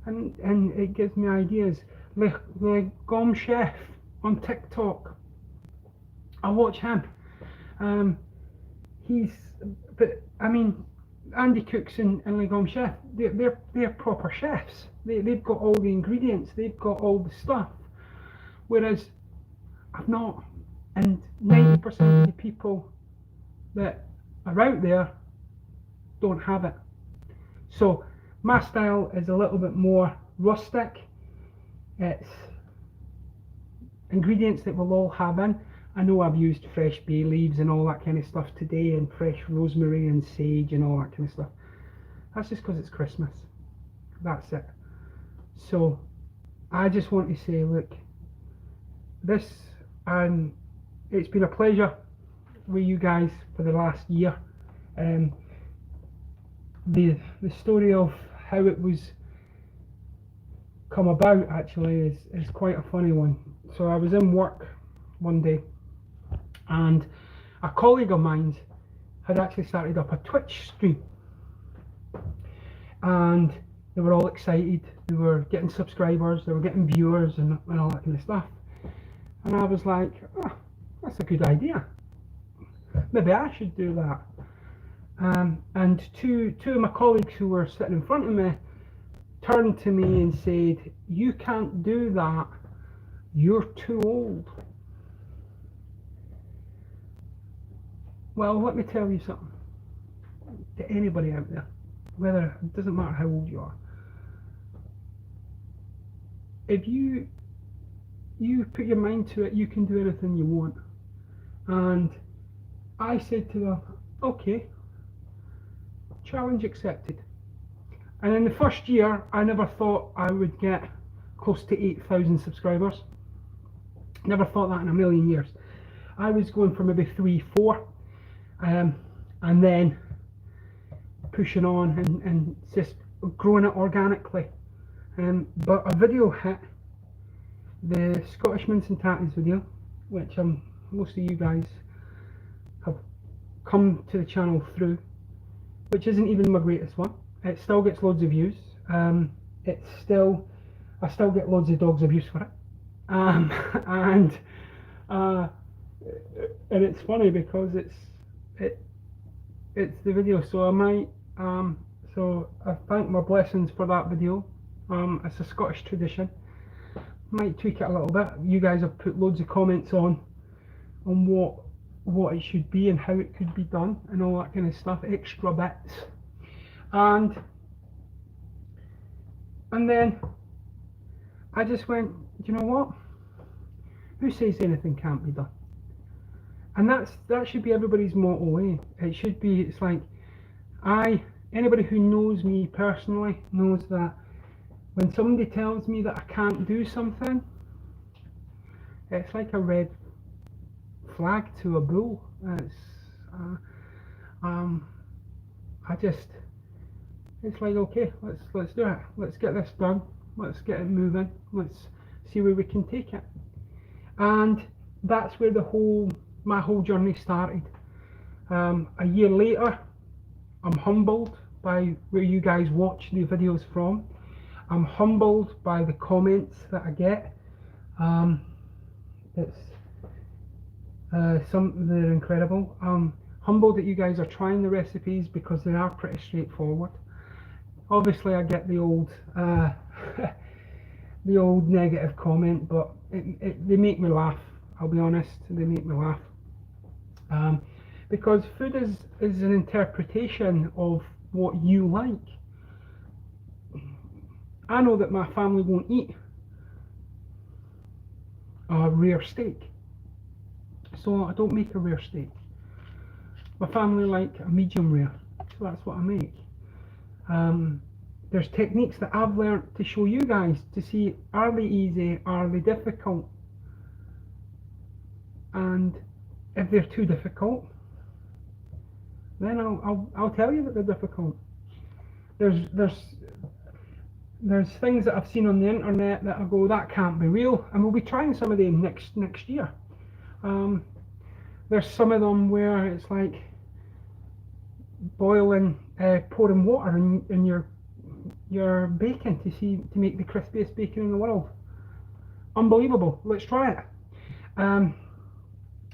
A: and it gives me ideas. Le Gomme Chef on TikTok, I watch him. But I mean, Andy Cooks and Le Gomme Chef, they're proper chefs. They've got all the ingredients, they've got all the stuff, whereas I've not. And 90% of the people that are out there don't have it. So my style is a little bit more rustic. It's ingredients that we'll all have in. I know I've used fresh bay leaves and all that kind of stuff today, and fresh rosemary and sage and all that kind of stuff. That's just because it's Christmas. That's it. So I just want to say, look, it's been a pleasure with you guys for the last year. The story of how it was come about actually is quite a funny one. So I was in work one day, and a colleague of mine had actually started up a Twitch stream, and they were all excited. They were getting subscribers, they were getting viewers and all that kind of stuff. And I was like, oh, that's a good idea. Maybe I should do that. And two of my colleagues who were sitting in front of me turned to me and said, "You can't do that. You're too old." Well, let me tell you something. To anybody out there, whether it doesn't matter how old you are, if you put your mind to it, you can do anything you want. And I said to them, okay, challenge accepted. And in the first year, I never thought I would get close to 8,000 subscribers. Never thought that in a million years. I was going for maybe 3, 4, and then pushing on and just growing it organically. But a video hit, the Scottish Mince and Tatties video, which most of you guys have come to the channel through, which isn't even my greatest one. It still gets loads of views. I still get loads of dogs abuse for it. And it's funny because it's the video. So I might so I thank my blessings for that video. It's a Scottish tradition. Might tweak it a little bit. You guys have put loads of comments on what it should be and how it could be done and all that kind of stuff, extra bits. And then I just went, do you know what? Who says anything can't be done? And that should be everybody's motto, eh? It should be, it's like, anybody who knows me personally knows that when somebody tells me that I can't do something, it's like a red flag to a bull. It's like, okay, let's do it. Let's get this done. Let's get it moving. Let's see where we can take it. And that's where my whole journey started. A year later, I'm humbled by where you guys watch the videos from. I'm humbled by the comments that I get. They're incredible. I'm humbled that you guys are trying the recipes because they are pretty straightforward. Obviously, I get the old the old negative comment, but they make me laugh. I'll be honest, they make me laugh. Because food is an interpretation of what you like. I know that my family won't eat a rare steak, so I don't make a rare steak. My family like a medium rare, so that's what I make. There's techniques that I've learnt to show you guys to see, are they easy, are they difficult? And if they're too difficult, then I'll tell you that they're difficult. There's things that I've seen on the internet that I go, that can't be real, and we'll be trying some of them next year. There's some of them where it's like pouring water in your bacon to make the crispiest bacon in the world. Unbelievable. Let's try it.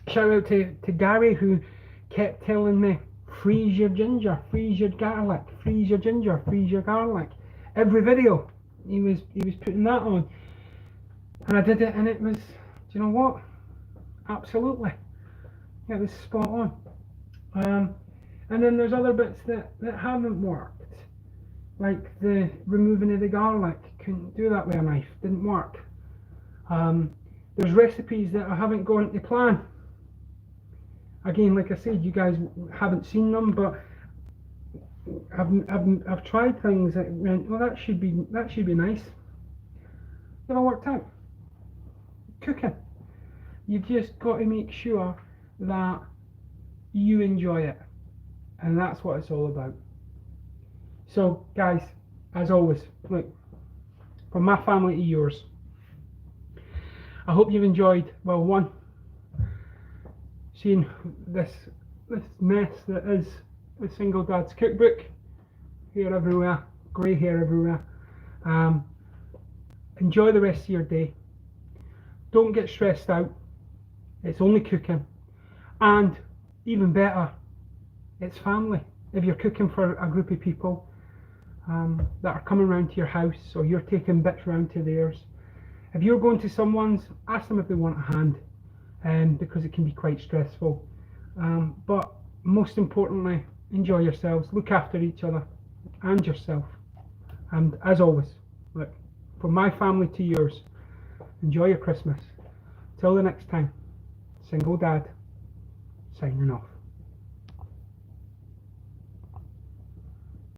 A: Shout out to Gary, who kept telling me, freeze your ginger, freeze your garlic, freeze your ginger, freeze your garlic. Every video he was putting that on, and I did it, and it was, do you know what? Absolutely, it was spot on. And then there's other bits that haven't worked, like the removing of the garlic. Couldn't do that with a knife, didn't work. There's recipes that I haven't gone to plan. Again, like I said, you guys haven't seen them, but I've tried things that went, well, that should be nice. Never worked out. Cooking, you've just got to make sure that you enjoy it, and that's what it's all about. So guys, as always, look, from my family to yours, I hope you've enjoyed, well, one, seeing this mess that is the Singledads cookbook. Hair everywhere, grey hair everywhere. Enjoy the rest of your day. Don't get stressed out. It's only cooking. And even better, it's family. If you're cooking for a group of people that are coming round to your house, or you're taking bits round to theirs, if you're going to someone's, ask them if they want a hand, because it can be quite stressful. But most importantly, enjoy yourselves, look after each other and yourself. And as always, look, from my family to yours, enjoy your Christmas. Till the next time, Single Dad, signing off.